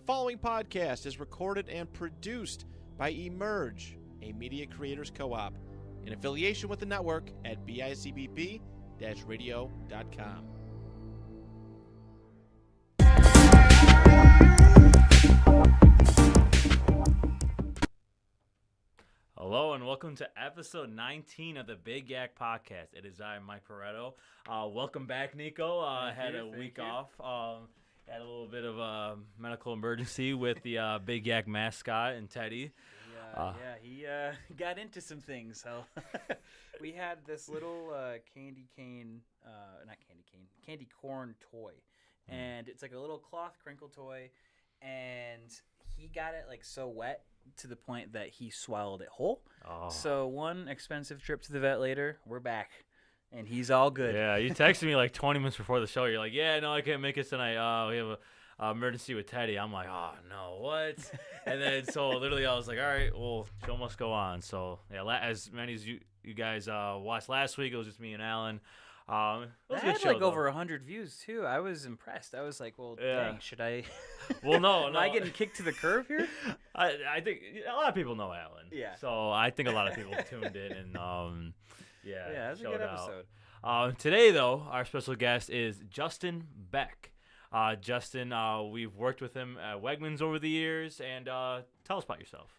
following podcast is recorded and produced by Emerge, a media creators co-op, in affiliation with the network at bicbp-radio.com. Hello and welcome to episode 19 of the Big Yak Podcast. It is I, Mike Pareto. Welcome back, Nico. Had a week off. Had a little bit of a medical emergency with the Big Yak mascot and Teddy. He got into some things. So we had this little candy corn toy, and it's like a little cloth crinkle toy, and he got it like so wet to the point that he swallowed it whole. So one expensive trip to the vet later, we're back. And he's all good. Yeah, you texted me like 20 minutes before the show. You're like, yeah, no, I can't make it tonight. We have an emergency with Teddy. I'm like, oh, no, what? And then so literally I was like, all right, well, show must go on. So, yeah, as many as you guys watched last week, it was just me and Alan. It was a good had show, like though. over 100 views, too. I was impressed. I was like, well, dang, should I? Well, no. Am I getting kicked to the curb here? I think a lot of people know Alan. Yeah. So I think a lot of people tuned in and yeah, it was a good episode. Today, though, our special guest is Justin Beck. Justin, we've worked with him at Wegmans over the years, and tell us about yourself.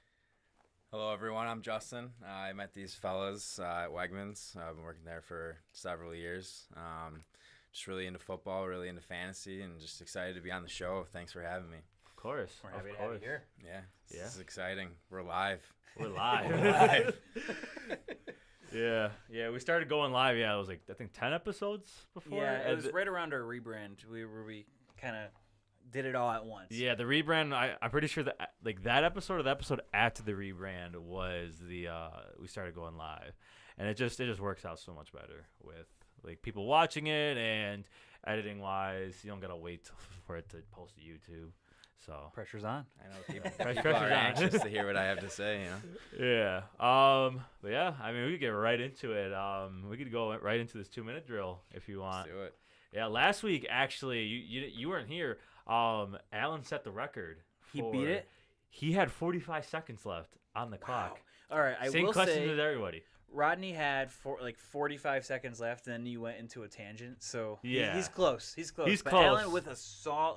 Hello, everyone. I'm Justin. I met these fellas at Wegmans. I've been working there for several years. Just really into football, really into fantasy, and just excited to be on the show. Thanks for having me. Of course. We're happy to have you here. Yeah, this is exciting. We're live. We're live. We're live. Yeah. We started going live. Yeah, it was like I think 10 episodes before. Yeah, it was right around our rebrand. We kind of did it all at once. Yeah, the rebrand. I'm pretty sure that like that episode or the episode after the rebrand was the we started going live, and it just works out so much better with like people watching it and editing wise. You don't gotta wait for it to post to YouTube. So Pressure's on. I know people are anxious to hear what I have to say. Yeah. But yeah, I mean, we could get right into it. We could go right into this 2-minute drill if you want. Let's do it. Yeah. Last week, actually, you weren't here. Alan set the record. He beat it. He had 45 seconds left on the clock. All right. Same question to everybody. Rodney had 45 seconds left, and then you went into a tangent. So yeah, he's close. He's close. He's but close. Alan with a strong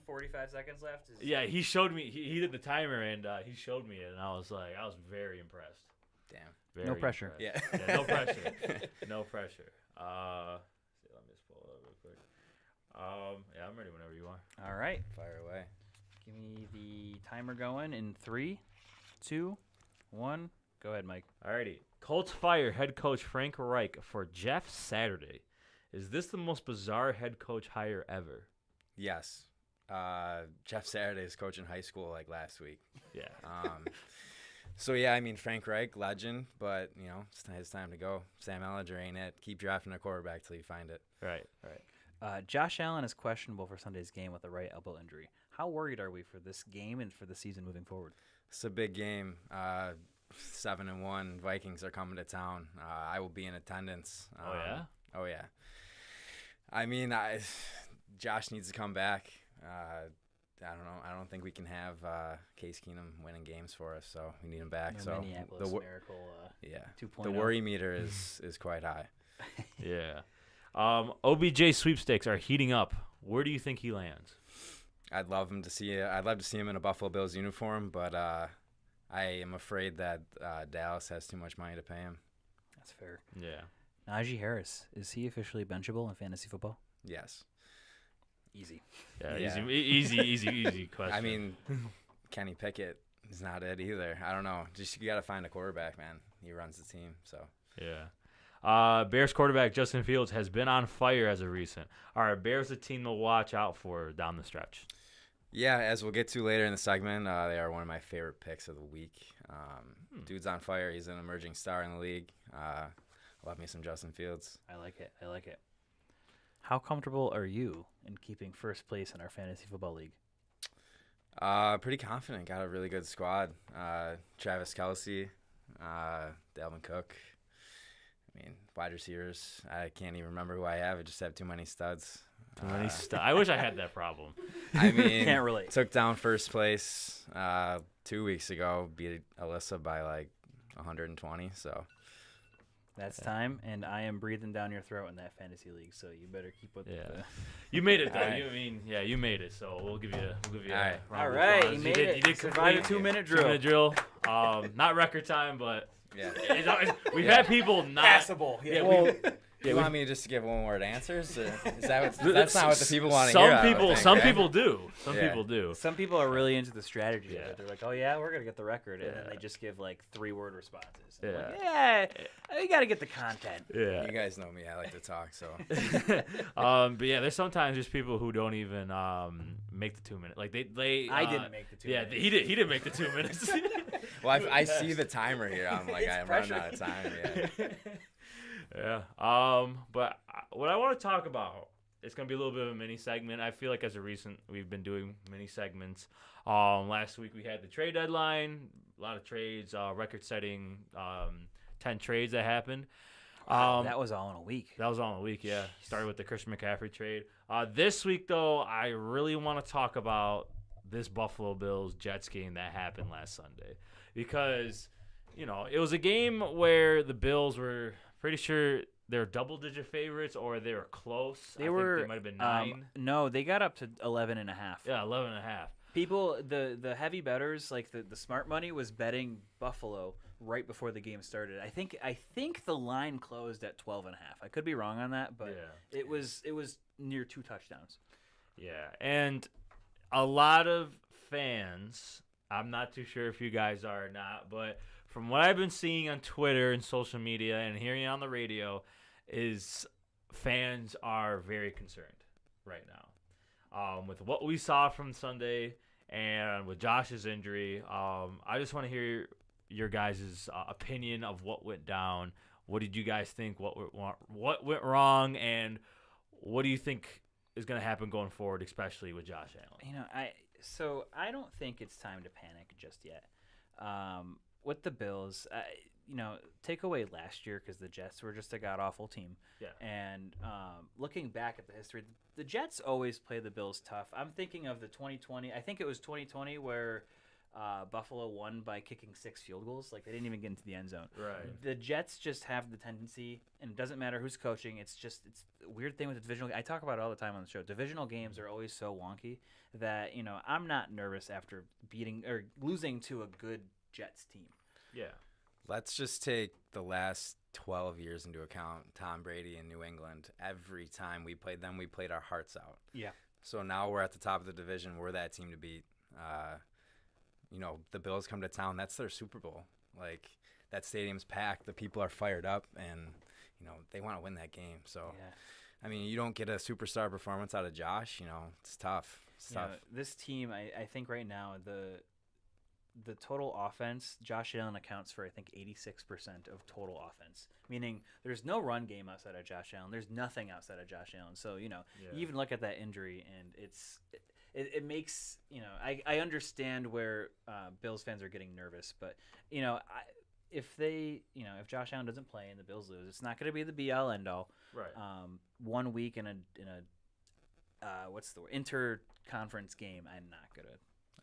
45 seconds left. Yeah, he showed me. He did the timer, and he showed me it, and I was very impressed. Damn. Very no pressure. Yeah. No pressure. No pressure. Let me just pull it up real quick. Yeah, I'm ready whenever you are. All right. Fire away. Give me the timer going in 3, 2, 1. Go ahead, Mike. Alrighty. Colts fire head coach Frank Reich for Jeff Saturday. Is this the most bizarre head coach hire ever? Yes. Jeff Saturday is coaching high school like last week. Yeah. So, yeah, I mean, Frank Reich, legend, but, it's time to go. Sam Ellinger ain't it. Keep drafting a quarterback till you find it. Right. Josh Allen is questionable for Sunday's game with a right elbow injury. How worried are we for this game and for the season moving forward? It's a big game. 7-1 Vikings are coming to town. I will be in attendance. Oh yeah. I mean, Josh needs to come back. I don't know. I don't think we can have Case Keenum winning games for us, so we need him back. No, so Minneapolis miracle. 2.0. The worry meter is quite high. Yeah. OBJ sweepstakes are heating up. Where do you think he lands? I'd love to see him in a Buffalo Bills uniform, but I am afraid that Dallas has too much money to pay him. That's fair. Yeah. Najee Harris, is he officially benchable in fantasy football? Yes. Easy. Yeah. Easy question. I mean, Kenny Pickett is not it either. I don't know. Just you got to find a quarterback, man. He runs the team, so. Yeah. Bears quarterback Justin Fields has been on fire as of recent. Are Bears a team to watch out for down the stretch? Yeah, as we'll get to later in the segment, they are one of my favorite picks of the week. Dude's on fire. He's an emerging star in the league. Love me some Justin Fields. I like it. How comfortable are you in keeping first place in our fantasy football league? Pretty confident. Got a really good squad. Travis Kelce, Dalvin Cook. I mean, wide receivers. I can't even remember who I have. I just have too many studs. Too many stuff. I wish I had that problem. I mean, Can't relate. Took down first place 2 weeks ago. Beat Alyssa by like 120. So That's time, and I am breathing down your throat in that fantasy league. So you better keep up. Yeah. with You made it though. Alright. you made it. So we'll give you Alright. a round of All right, applause. you made it. You did Survived complete a 2-minute drill. 2-minute drill. Not record time, but yeah. we've had people not Passable. Yeah, Well, Yeah, you we- want me to just give one word answers? Or is that that's not what the people want to hear? Some people do. Some Yeah. people do. Some people are really into the strategy. Yeah. They're like, "Oh yeah, we're gonna get the record," and then Yeah. they just give like 3-word responses. I'm Yeah. like, yeah, you gotta get the content. Yeah. You guys know me. I like to talk. So But yeah, there's sometimes just people who don't even make the 2 minutes. Like they I didn't make the 2 Yeah, minutes. he didn't make the 2 minutes. well, I see the timer here. I'm like, It's I'm running pressure. out of time. Yeah. Yeah. But what I want to talk about, it's gonna be a little bit of a mini segment. I feel like we've been doing mini segments. Last week we had the trade deadline, a lot of trades, record-setting 10 trades that happened. That was all in a week. That was all in a week, yeah. Started with the Christian McCaffrey trade. This week, though, I really want to talk about this Buffalo Bills Jets game that happened last Sunday, because it was a game where the Bills were pretty sure they're double-digit favorites, or they were close. I think they might have been 9. No, they got up to 11.5. Yeah, 11.5. People, the heavy bettors, like the smart money, was betting Buffalo right before the game started. I think the line closed at 12.5. I could be wrong on that, but Yeah. it was near 2 touchdowns. Yeah, and a lot of fans, I'm not too sure if you guys are or not, but from what I've been seeing on Twitter and social media and hearing on the radio, is fans are very concerned right now with what we saw from Sunday and with Josh's injury. I just want to hear your guys' opinion of what went down. What did you guys think? What went wrong? And what do you think is going to happen going forward, especially with Josh Allen? I don't think it's time to panic just yet. With the Bills, take away last year because the Jets were just a god-awful team. Yeah. And looking back at the history, the Jets always play the Bills tough. I'm thinking of the 2020. I think it was 2020 where Buffalo won by kicking 6 field goals. Like, they didn't even get into the end zone. Right. The Jets just have the tendency, and it doesn't matter who's coaching. It's a weird thing with the divisional. I talk about it all the time on the show. Divisional games are always so wonky that I'm not nervous after beating or losing to a good Jets team. Yeah. Let's just take the last 12 years into account. Tom Brady in New England. Every time we played them, we played our hearts out. Yeah. So now we're at the top of the division. We're that team to beat. The Bills come to town. That's their Super Bowl. Like, that stadium's packed. The people are fired up, and they want to win that game. So, Yeah. I mean, you don't get a superstar performance out of Josh. It's tough. It's tough. This team, I think right now the total offense, Josh Allen accounts for, I think, 86% of total offense. Meaning there's no run game outside of Josh Allen. There's nothing outside of Josh Allen. So, you even look at that injury, and it makes, I understand where Bills fans are getting nervous. But, if Josh Allen doesn't play and the Bills lose, it's not going to be the be-all, end-all. Right. 1 week in a what's the word? Inter-conference game, I'm not going to.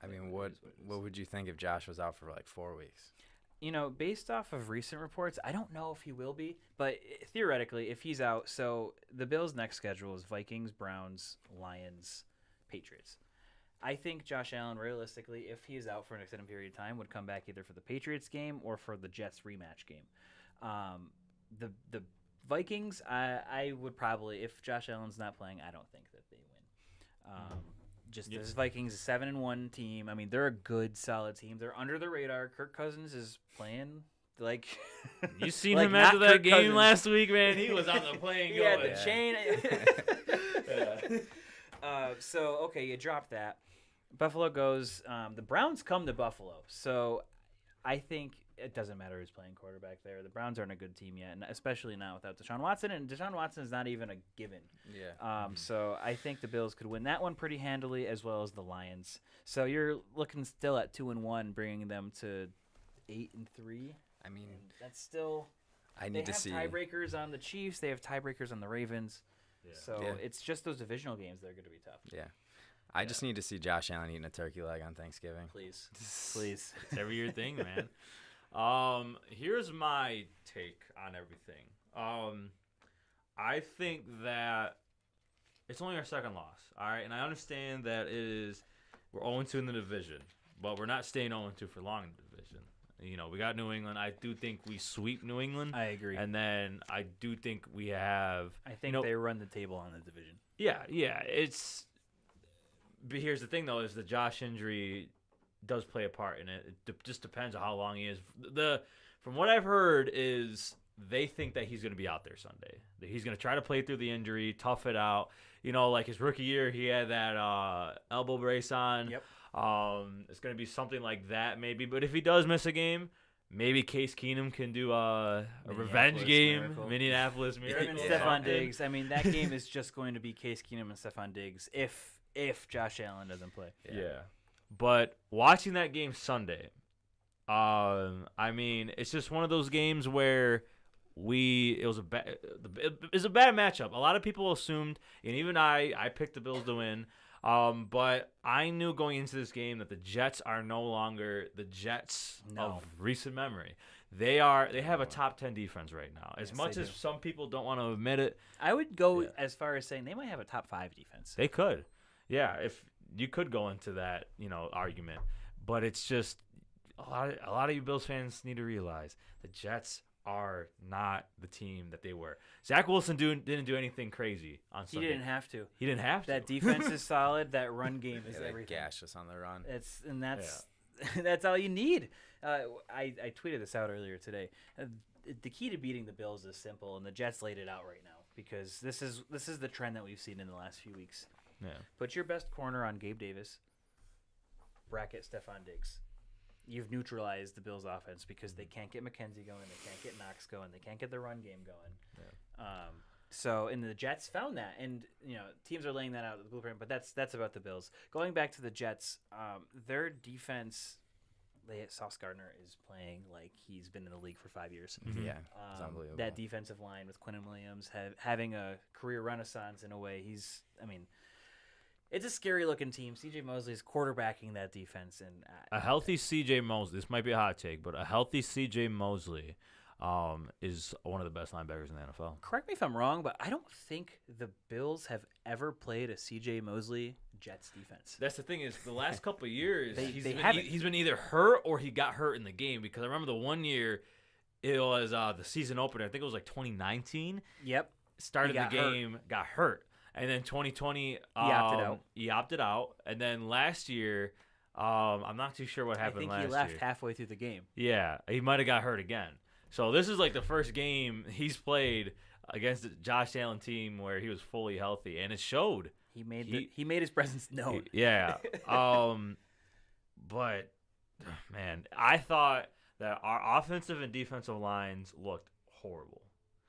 I mean, what would you think if Josh was out for like 4 weeks? Based off of recent reports, I don't know if he will be, but theoretically, if he's out, so the Bills' next schedule is Vikings, Browns, Lions, Patriots. I think Josh Allen, realistically, if he is out for an extended period of time, would come back either for the Patriots game or for the Jets rematch game. The Vikings, I would probably, if Josh Allen's not playing, I don't think that they win. This Vikings is 7-1 team. I mean, they're a good, solid team. They're under the radar. Kirk Cousins is playing like. You seen like him after not that Kirk game Cousins. last week, man? He was on the plane going. Yeah, the chain. Yeah. So you drop that. Buffalo goes. The Browns come to Buffalo, so I think it doesn't matter who's playing quarterback there. The Browns aren't a good team yet, and especially not without Deshaun Watson. And Deshaun Watson is not even a given. Yeah. So I think the Bills could win that one pretty handily, as well as the Lions. So you're looking still at 2-1, bringing them to 8-3. I mean, And that's still. I They need to have see. tiebreakers on the Chiefs. They have tiebreakers on the Ravens. So it's just those divisional games that are going to be tough. Yeah. I just need to see Josh Allen eating a turkey leg on Thanksgiving. Please. It's every year thing, man. Here's my take on everything. I think that it's only our second loss, all right? And I understand that we're 0-2 in the division, but we're not staying 0-2 for long in the division. You know, we got New England. I do think we sweep New England. I agree. And then I do think we have. I think they run the table on the division. Yeah. But here's the thing, though, is the Josh injury does play a part in it. It just depends on how long he is. From what I've heard is they think that he's going to be out there Sunday. That he's going to try to play through the injury, tough it out. You know, like his rookie year, he had that elbow brace on. Yep. It's going to be something like that maybe. But if he does miss a game, maybe Case Keenum can do a revenge game. Miracle. Minneapolis Miracle. And Stephon Diggs. I mean, that game is just going to be Case Keenum and Stephon Diggs if Josh Allen doesn't play. Yeah. But watching that game Sunday, I mean, it's just one of those games where it was a bad matchup. A lot of people assumed, and even I picked the Bills to win. But I knew going into this game that the Jets are no longer the Jets of recent memory. They have a top 10 defense right now. As much as some people don't want to admit it, I would go as far as saying they might have a top 5 defense. They could. Yeah, if you could go into that, argument. But it's just a lot of you Bills fans need to realize the Jets are not the team that they were. Zach Wilson didn't do anything crazy on Sunday. He didn't have to. He didn't have to. That defense is solid. That run game is everything. Gash us on the run. That's all you need. I tweeted this out earlier today. The key to beating the Bills is simple, and the Jets laid it out right now because this is the trend that we've seen in the last few weeks. Yeah. Put your best corner on Gabe Davis. Bracket Stephon Diggs. You've neutralized the Bills' offense because they can't get McKenzie going, they can't get Knox going, they can't get the run game going. Yeah. And the Jets found that, and teams are laying that out the blueprint. But that's about the Bills. Going back to the Jets, their defense. Sauce Gardner is playing like he's been in the league for 5 years. Mm-hmm. Yeah, it's unbelievable. That defensive line with Quinnen Williams having a career renaissance in a way. It's a scary-looking team. C.J. Mosley is quarterbacking that defense. And a healthy C.J. Mosley, this might be a hot take, but a healthy C.J. Mosley is one of the best linebackers in the NFL. Correct me if I'm wrong, but I don't think the Bills have ever played a C.J. Mosley Jets defense. That's the thing is the last couple of years, he's been either hurt or he got hurt in the game because I remember the one year it was the season opener. I think it was like 2019. Yep. Started the game, got hurt. And then 2020, he opted out. And then last year, I'm not too sure what happened last year. I think he left halfway through the game. Yeah, he might have got hurt again. So this is like the first game he's played against the Josh Allen team where he was fully healthy, and it showed. He made his presence known. Yeah. But, man, I thought that our offensive and defensive lines looked horrible.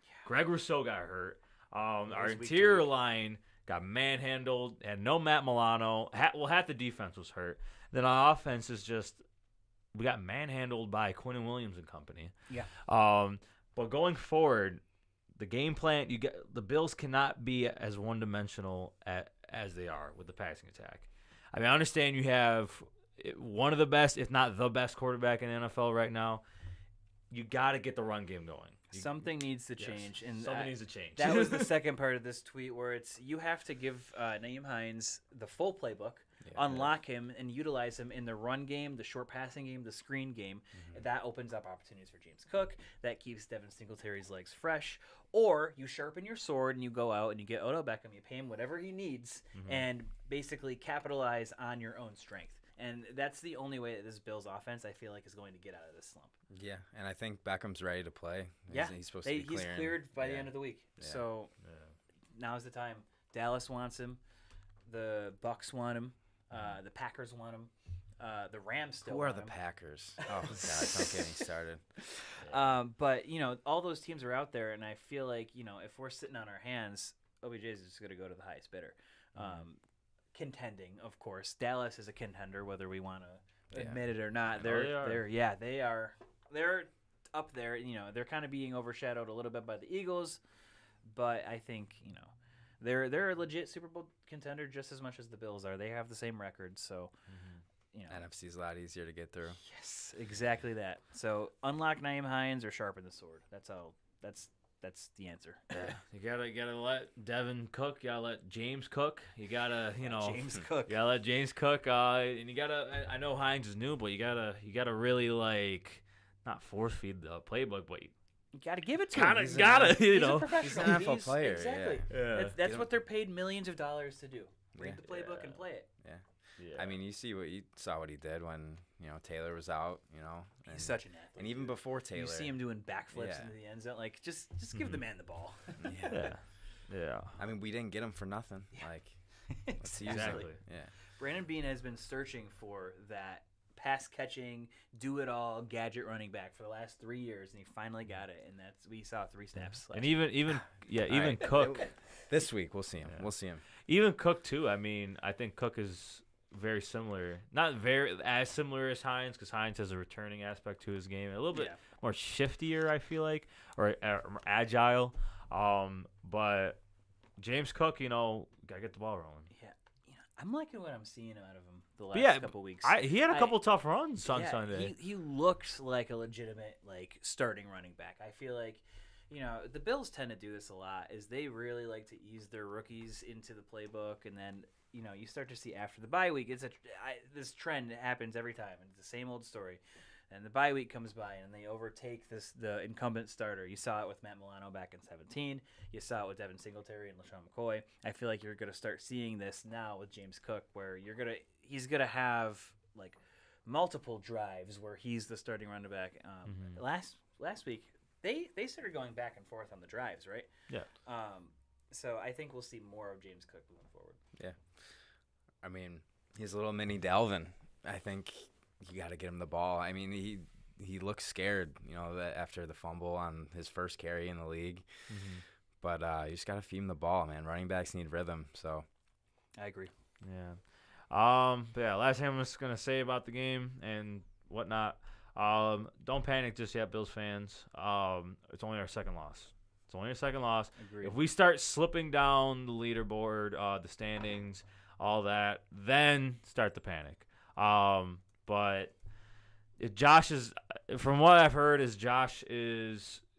Yeah. Greg Rousseau got hurt. Our interior line got manhandled, had no Matt Milano. Half the defense was hurt. Then our offense is just we got manhandled by Quinnen Williams and company. Yeah. But going forward, the game plan the Bills cannot be as one-dimensional as they are with the passing attack. I mean, I understand you have one of the best, if not the best, quarterback in the NFL right now. You got to get the run game going. Something needs to change. And something needs to change. That was the second part of this tweet where you have to give Nyheim Hines the full playbook, unlock him, and utilize him in the run game, the short passing game, the screen game. Mm-hmm. That opens up opportunities for James Cook. That keeps Devin Singletary's legs fresh. Or you sharpen your sword and you go out and you get Odell Beckham, you pay him whatever he needs, and basically capitalize on your own strength. And that's the only way that this Bills offense, I feel like, is going to get out of this slump. Yeah, and I think Beckham's ready to play. He's supposed to be clearing. He's cleared by the end of the week. Yeah. So now's the time. Dallas wants him. The Bucks want him. The Packers want him. The Rams still want him. Who are the Packers? Oh, God, don't get me started. But, all those teams are out there, and I feel like, if we're sitting on our hands, OBJ is just going to go to the highest bidder. Contending, of course. Dallas is a contender, whether we want to admit it or not. They're up there. They're kind of being overshadowed a little bit by the Eagles, but I think They're a legit Super Bowl contender just as much as the Bills are. They have the same record, so NFC's a lot easier to get through. Yes, exactly that. So unlock Nyheim Hines or sharpen the sword. That's how. That's the answer. Yeah. You gotta let Devin cook. You gotta let James cook. You gotta James cook. You gotta let James cook. And you gotta. I know Hines is new, but you gotta really not force feed the playbook, but you gotta give it to him. He's A professional. He's an NFL player. Exactly. Yeah. That's what they're paid millions of dollars to do. Read the playbook and play it. Yeah. Yeah. I mean, you saw what he did when Taylor was out. He's such an athlete. And even before Taylor, you see him doing backflips into the end zone. Like, just give the man the ball. Yeah. I mean, we didn't get him for nothing. Yeah. Like, let's use him. Exactly. Yeah. Brandon Beane has been searching for that pass catching, do it all gadget running back for the last 3 years, and he finally got it. And we saw 3 snaps. And even Cook. This week we'll see him. Yeah. We'll see him. Even Cook too. I mean, I think Cook is very similar, not very as similar as Hines, because Hines has a returning aspect to his game, a little bit more shiftier, I feel like, or more agile. But James Cook, gotta get the ball rolling. Yeah, I'm liking what I'm seeing out of him the last couple weeks. He had a couple tough runs on Sunday. He looks like a legitimate starting running back. I feel like the Bills tend to do this a lot. Is they really like to ease their rookies into the playbook, and then you start to see after the bye week, this trend happens every time, and it's the same old story. And the bye week comes by, and they overtake the incumbent starter. You saw it with Matt Milano back in 2017. You saw it with Devin Singletary and LaShawn McCoy. I feel like you're going to start seeing this now with James Cook, where he's going to have multiple drives where he's the starting running back. Last week, they started going back and forth on the drives, right? Yeah. So I think we'll see more of James Cook moving forward. Yeah. I mean, he's a little mini Dalvin. I think you got to get him the ball. I mean, he looks scared, that after the fumble on his first carry in the league. Mm-hmm. But you just got to feed him the ball, man. Running backs need rhythm. So I agree. Yeah. But yeah, last thing I'm just gonna say about the game and whatnot. Don't panic just yet, Bills fans. It's only our second loss. Agreed. If we start slipping down the leaderboard, the standings, all that, then start the panic. But if Josh is, from what I've heard, Josh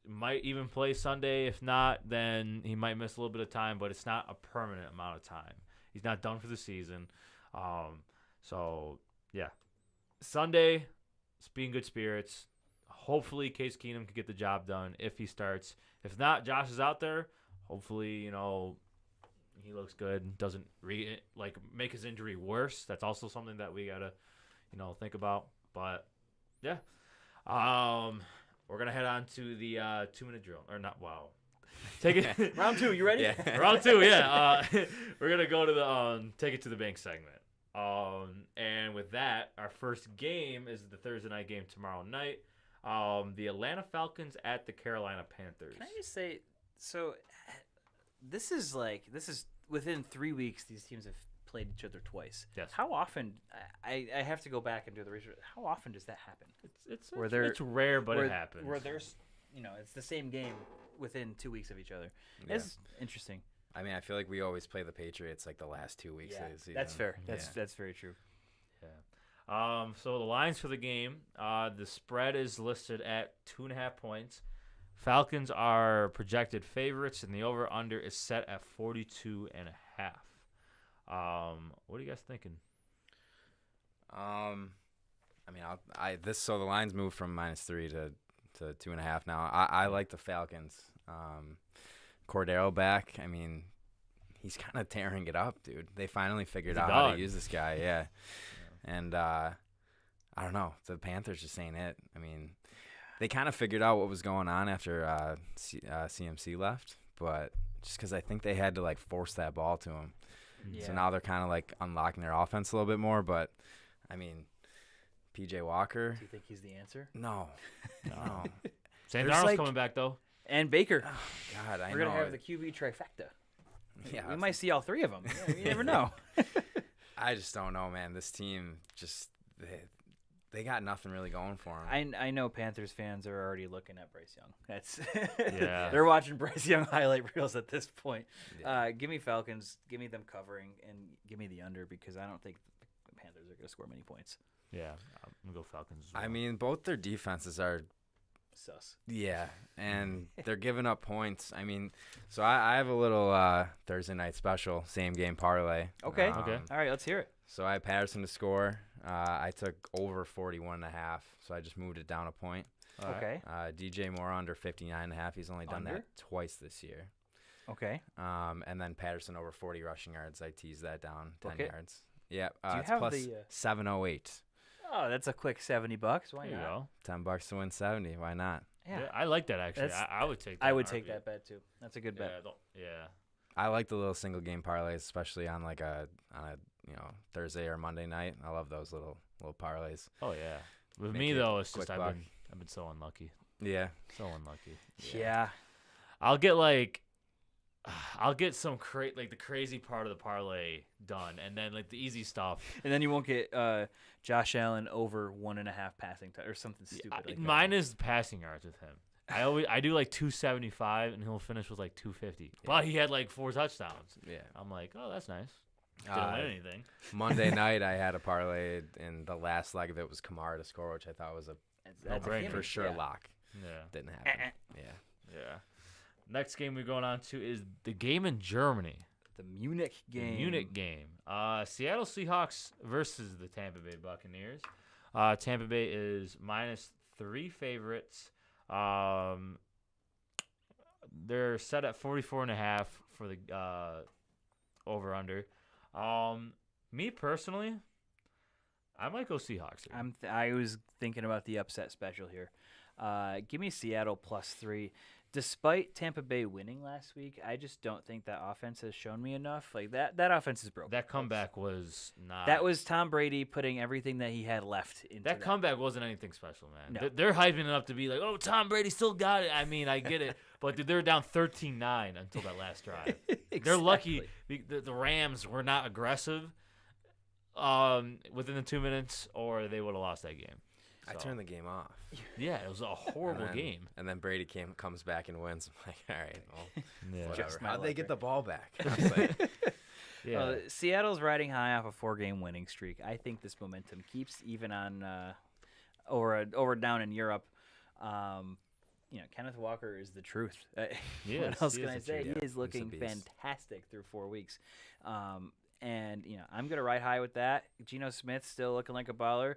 might even play Sunday. If not, then he might miss a little bit of time, but it's not a permanent amount of time. He's not done for the season. So yeah, Sunday, just be in good spirits. Hopefully, Case Keenum can get the job done if he starts. If not, Josh is out there. Hopefully, he looks good. Doesn't make his injury worse. That's also something that we gotta, think about. But yeah, we're gonna head on to the 2-minute drill, or not? Wow. Take it round 2. You ready? Yeah. Round 2. Yeah. We're gonna go to the take it to the bank segment. And with that, our first game is the Thursday night game tomorrow night. The Atlanta Falcons at the Carolina Panthers. Can I just say, so this is within 3 weeks these teams have played each other twice. Yes. How often? I have to go back and do the research. How often does that happen? It's rare, but it happens. Where there's it's the same game within 2 weeks of each other. Yeah. It's interesting. I mean, I feel like we always play the Patriots the last 2 weeks of the season. That's fair. That's very true. Yeah. So the lines for the game, the spread is listed at 2.5 points. Falcons are projected favorites, and the over/under is set at 42.5. What are you guys thinking? I mean, so the lines moved from -3 to 2.5 now. I like the Falcons. Cordero back. I mean, he's kind of tearing it up, dude. They finally figured out how to use this guy. Yeah. And I don't know. The Panthers just ain't it. I mean, they kind of figured out what was going on after CMC left, but just because I think they had to force that ball to him. Yeah. So now they're kind of unlocking their offense a little bit more. But I mean, PJ Walker. Do you think he's the answer? No. Sam Darnold's coming back though. And Baker. Oh, God, I know. We're going to have the QB trifecta. Yeah, we might see all 3 of them. You never know. I just don't know, man. This team just they got nothing really going for them. I know Panthers fans are already looking at Bryce Young. That's Yeah. they're watching Bryce Young highlight reels at this point. Yeah. Give me Falcons. Give me them covering, and give me the under because I don't think the Panthers are going to score many points. Yeah, I'm gonna go Falcons. As well. I mean, both their defenses are. Sus. Yeah, and they're giving up points. I mean, so I have a little Thursday night special, same game parlay. Okay. Okay. All right, let's hear it. So I had Patterson to score. I took over 41.5, so I just moved it down a point. All right. Okay. DJ Moore under 59.5. He's only done Under? that twice this year. Okay. And then Patterson over 40 rushing yards. I teased that down 10 Okay. yards. Yeah. you It's have plus the, 708. Oh, that's a quick $70. Why There you not? go. $10 to win 70. Why not? Yeah. Yeah, I like that actually. That's- I would take that. I in would a take heartbeat. that bet too. That's a good bet. Yeah. I like the little single game parlays, especially on like a Thursday or Monday night. I love those little parlays. Oh yeah. With Make me it though, it's quick just buck. I've been so unlucky. Yeah. So unlucky. Yeah. I'll get some the crazy part of the parlay done, and then like the easy stuff. And then you won't get Josh Allen over 1.5 passing or something stupid like that. Mine is passing yards with him. I do like 275, and he'll finish with like 250. But he had like 4 touchdowns. Yeah. I'm like, oh, that's nice. Didn't win anything. Monday night, I had a parlay, and the last leg of it was Kamara to score, which I thought was a That's a brainer. gimme, for sure yeah. lock. Yeah. Didn't happen. Yeah. Yeah. Next game we're going on to is the game in Germany. The Munich The game. Munich game. Seattle Seahawks versus the Tampa Bay Buccaneers. Tampa Bay is -3 favorites. They're set at 44.5 for the over/under. Me personally, I might go Seahawks here. I was thinking about the upset special here. Give me Seattle +3. Despite Tampa Bay winning last week, I just don't think that offense has shown me enough. Like that offense is broken. That comeback was not. That was Tom Brady putting everything that he had left into That comeback wasn't anything special, man. No. They're hyping it up to be like, oh, Tom Brady still got it. I mean, I get it. But dude, they were down 13-9 until that last drive. They're lucky the Rams were not aggressive within the 2 minutes, or they would have lost that game. I So, turned the game off. Yeah, it was a horrible game. And then Brady comes back and wins. I'm like, all right, well, Yeah. whatever. Just my How'd they luck, get right? the ball back? I was like, Yeah. Seattle's riding high off a 4-game winning streak. I think this momentum keeps even on over down in Europe. Kenneth Walker is the truth. He What is. else He can is I the say? truth. He Yeah, is he's a looking beast. fantastic through 4 weeks. And I'm gonna ride high with that. Geno Smith still looking like a baller.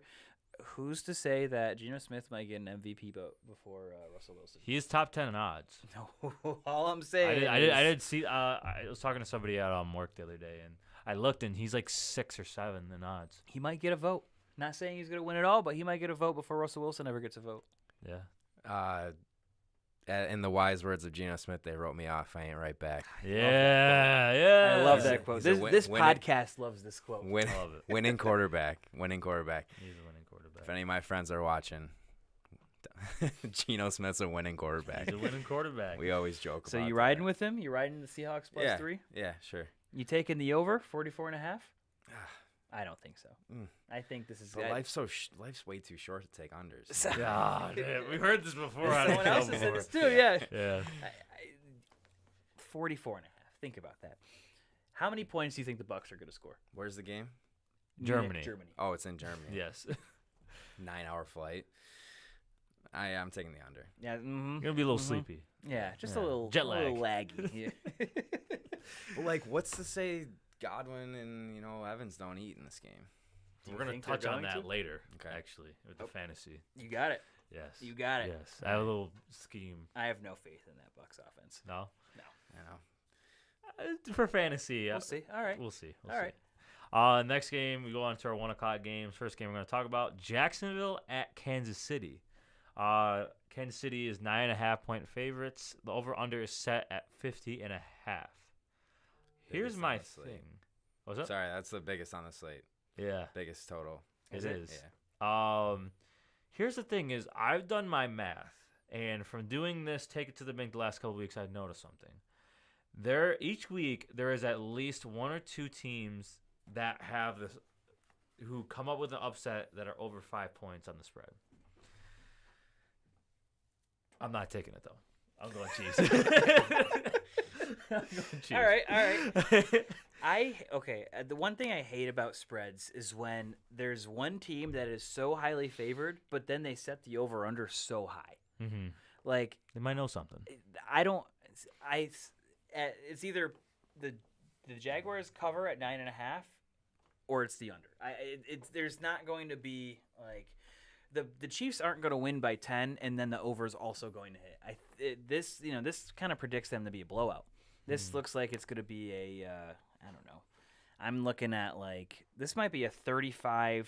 Who's to say that Geno Smith might get an MVP vote before Russell Wilson? He is top 10 in odds. No, all I'm saying. I did see. I was talking to somebody at work the other day, and I looked, and he's like 6 or 7 in odds. He might get a vote. Not saying he's gonna win it all, but he might get a vote before Russell Wilson ever gets a vote. Yeah. in the wise words of Geno Smith, they wrote me off. I ain't right back. Yeah. I love He's that a- quote. he's a This winning- podcast loves this quote. Win, I love it. winning quarterback. Winning quarterback. He's a winning quarterback. If any of my friends are watching, Geno Smith's a winning quarterback. He's a winning quarterback. We always joke So about you that. riding with him? You riding the Seahawks Yeah. +3? Yeah, sure. You taking the over 44.5? I don't think so. Mm. I think this is. But life's way too short to take unders. So- God, we've heard this before. on the Someone show else has said before. this too. Yeah. Yeah. 44.5. Think about that. How many points do you think the Bucks are going to score? Where's the game? Germany. Munich, Germany. Oh, it's in Germany. Yes. 9-hour flight. I'm taking the under. Yeah. You're gonna be a little sleepy. Yeah. Just Yeah. a little Jet a little lag. laggy. Yeah. But like, what's to say Godwin and Evans don't eat in this game? Do We're you gonna think they're touch on going that to? later. Okay. Actually, with the fantasy. You got it. Yes. You got it. Yes. I have a little scheme. I have no faith in that Bucks offense. No. I know. For fantasy. We'll see. All right. We'll see. All right. Next game, we go on to our 1:00 games. First game we're going to talk about, Jacksonville at Kansas City. Kansas City is 9.5-point favorites. The over/under is set at 50.5. Here's Biggest my on the slate. thing. What's up? Sorry, that's the biggest on the slate. Yeah, Biggest total. it is. Yeah. Here's the thing: is I've done my math, and from doing this, take it to the bank the last couple of weeks, I've noticed something. Each week there is at least 1 or 2 teams that have this who come up with an upset that are over 5 points on the spread. I'm not taking it though. I'm going Chiefs. All right. The one thing I hate about spreads is when there's one team that is so highly favored, but then they set the over under so high. Mm-hmm. Like they might know something. It's either the Jaguars cover at 9.5, or it's the under. There's not going to be like the Chiefs aren't going to win by 10, and then the over is also going to hit. This kind of predicts them to be a blowout. This looks like it's going to be I don't know. I'm looking at this might be a 35-13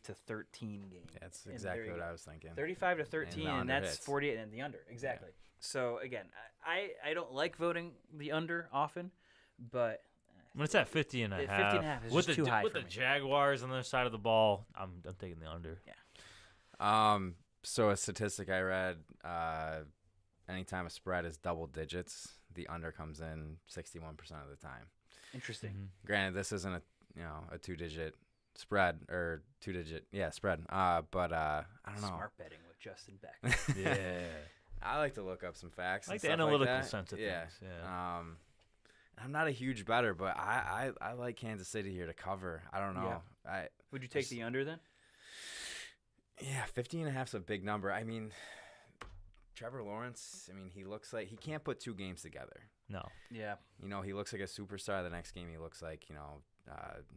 game. That's exactly what I was thinking. 35-13, and that's hits. 48 and the under. Exactly. Yeah. So again, I don't like voting the under often, but when it's at 50 and a half, 50 and a half is just too high with for the me. Jaguars on their side of the ball, I'm taking the under. Yeah. So a statistic I read, anytime a spread is double digits, the under comes in 61% of the time. Interesting. Mm-hmm. Granted, this isn't a 2-digit spread or 2-digit spread. But I don't know. Smart betting with Justin Beck. Yeah. I like to look up some facts. I like and the stuff analytical like that. sense of things. Yeah. I'm not a huge bettor, but I like Kansas City here to cover. I don't know. Yeah. Would you take the under then? Yeah, 50.5 is a big number. I mean, Trevor Lawrence, he looks like he can't put two games together. No. Yeah. He looks like a superstar. The next game he looks like,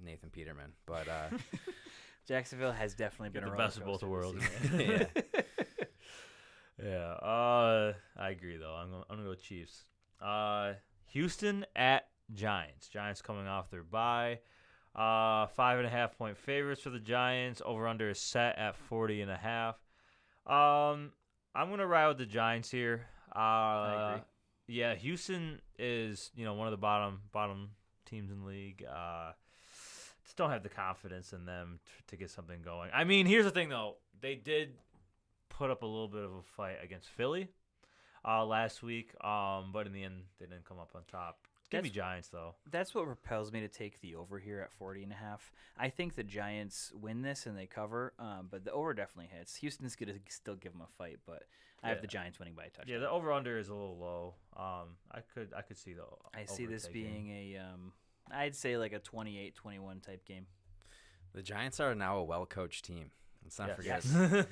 Nathan Peterman. But Jacksonville has definitely been the a best of both worlds. yeah. Yeah. I agree though. I'm gonna go Chiefs. Houston at Giants. Giants coming off their bye. 5.5 point favorites for the Giants. Over under is set at 40.5. I'm gonna ride with the Giants here. I agree. Yeah, Houston is one of the bottom teams in the league. Just don't have the confidence in them to get something going. Here's the thing though. They did put up a little bit of a fight against Philly last week, but in the end they didn't come up on top. Give me Giants though. That's what propels me to take the over here at 40.5. I think the Giants win this and they cover, but the over definitely hits. Houston's gonna still give them a fight, but I have the Giants winning by a touchdown. Yeah, the over under is a little low. I could see though. I see this being I'd say like a 28-21 type game. The Giants are now a well-coached team. Let's not forget. Yes.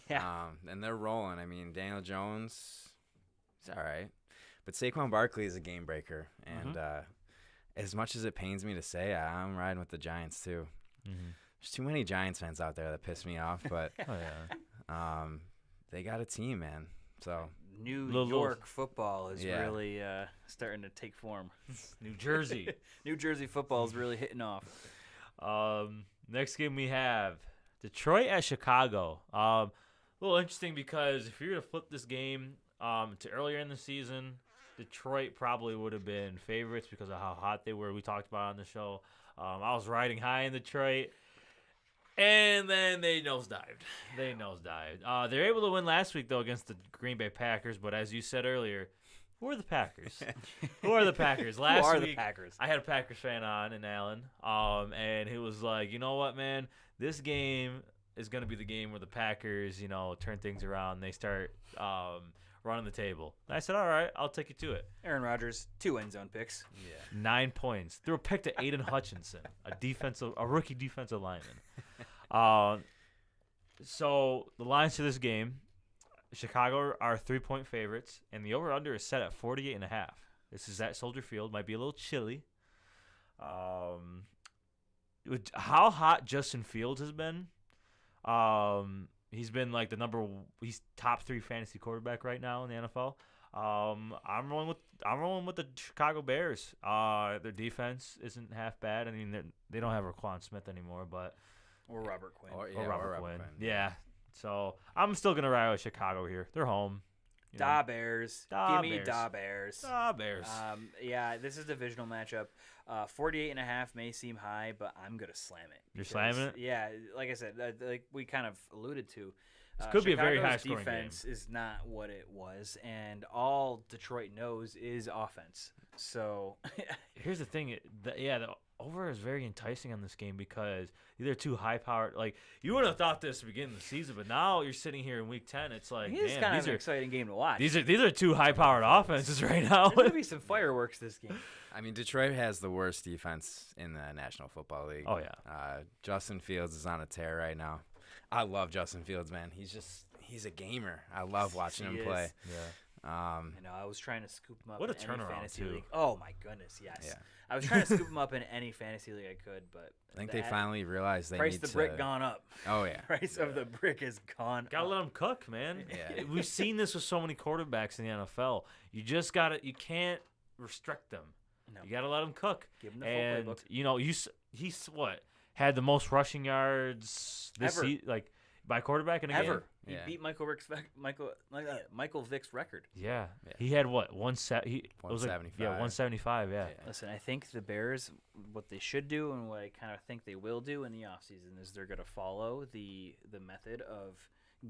Yeah. And they're rolling. Daniel Jones, he's all right. But Saquon Barkley is a game breaker. And as much as it pains me to say, I'm riding with the Giants too. Mm-hmm. There's too many Giants fans out there that piss me off. But they got a team, man. So New York football is really starting to take form. New Jersey. New Jersey football is really hitting off. Next game we have Detroit at Chicago. A little interesting because if you're going to flip this game to earlier in the season, Detroit probably would have been favorites because of how hot they were. We talked about it on the show. I was riding high in Detroit. And then they nosedived. They're able to win last week, though, against the Green Bay Packers. But as you said earlier, who are the Packers? Who are the Packers? Last week, I had a Packers fan on in Allen, and he was like, you know what, man? This game is going to be the game where the Packers, turn things around. They start running the table. And I said, all right, I'll take you to it. Aaron Rodgers, 2 end zone picks. Yeah. 9 points. Threw a pick to Aiden Hutchinson, a rookie defensive lineman. So the lines to this game, Chicago are 3-point favorites, and the over-under is set at 48.5. This is at Soldier Field. Might be a little chilly. How hot Justin Fields has been. He's been like he's top 3 fantasy quarterback right now in the NFL. I'm rolling with the Chicago Bears. Their defense isn't half bad. They don't have Raquan Smith anymore, but or Robert Quinn. Or Robert Quinn. Yeah. So I'm still gonna ride with Chicago here. They're home. Bears. Give me Da Bears. Da Bears. Yeah, this is a divisional matchup. 48.5 may seem high, but I'm gonna slam it. You're slamming it? Yeah, like I said, like we kind of alluded to, could be a very Chicago's high-scoring game. defense is not what it was, and all Detroit knows is offense. So here's the thing. The over is very enticing on this game because these are two high-powered. Like, you wouldn't have thought this at the beginning of the season, but now you're sitting here in Week 10. It's like, it's kind of an exciting game to watch. These are two high-powered offenses right now. There's going to be some fireworks this game. I mean, Detroit has the worst defense in the National Football League. Oh, yeah. Justin Fields is on a tear right now. I love Justin Fields, man. He's a gamer. I love watching him play. Yeah. I know. I was trying to scoop him up What in a any turnaround, fantasy too. league. Oh, my goodness, yes. Yeah. I was trying to scoop him up in any fantasy league I could, but I think they finally realized they price need the to. brick gone up. Oh yeah. Price of the brick is gone Gotta up. let them cook, man. Yeah. We've seen this with so many quarterbacks in the NFL. You you can't restrict them. No. You gotta let them cook. Give him the full And playbook. you know, he's what had the most rushing yards this Ever. like by quarterback in a Ever. game. He Yeah. beat Michael Vick's record. Yeah. Yeah. He had what 175. 175. Yeah. Listen, I think the Bears, what they should do and what I kind of think they will do in the offseason is they're going to follow the method of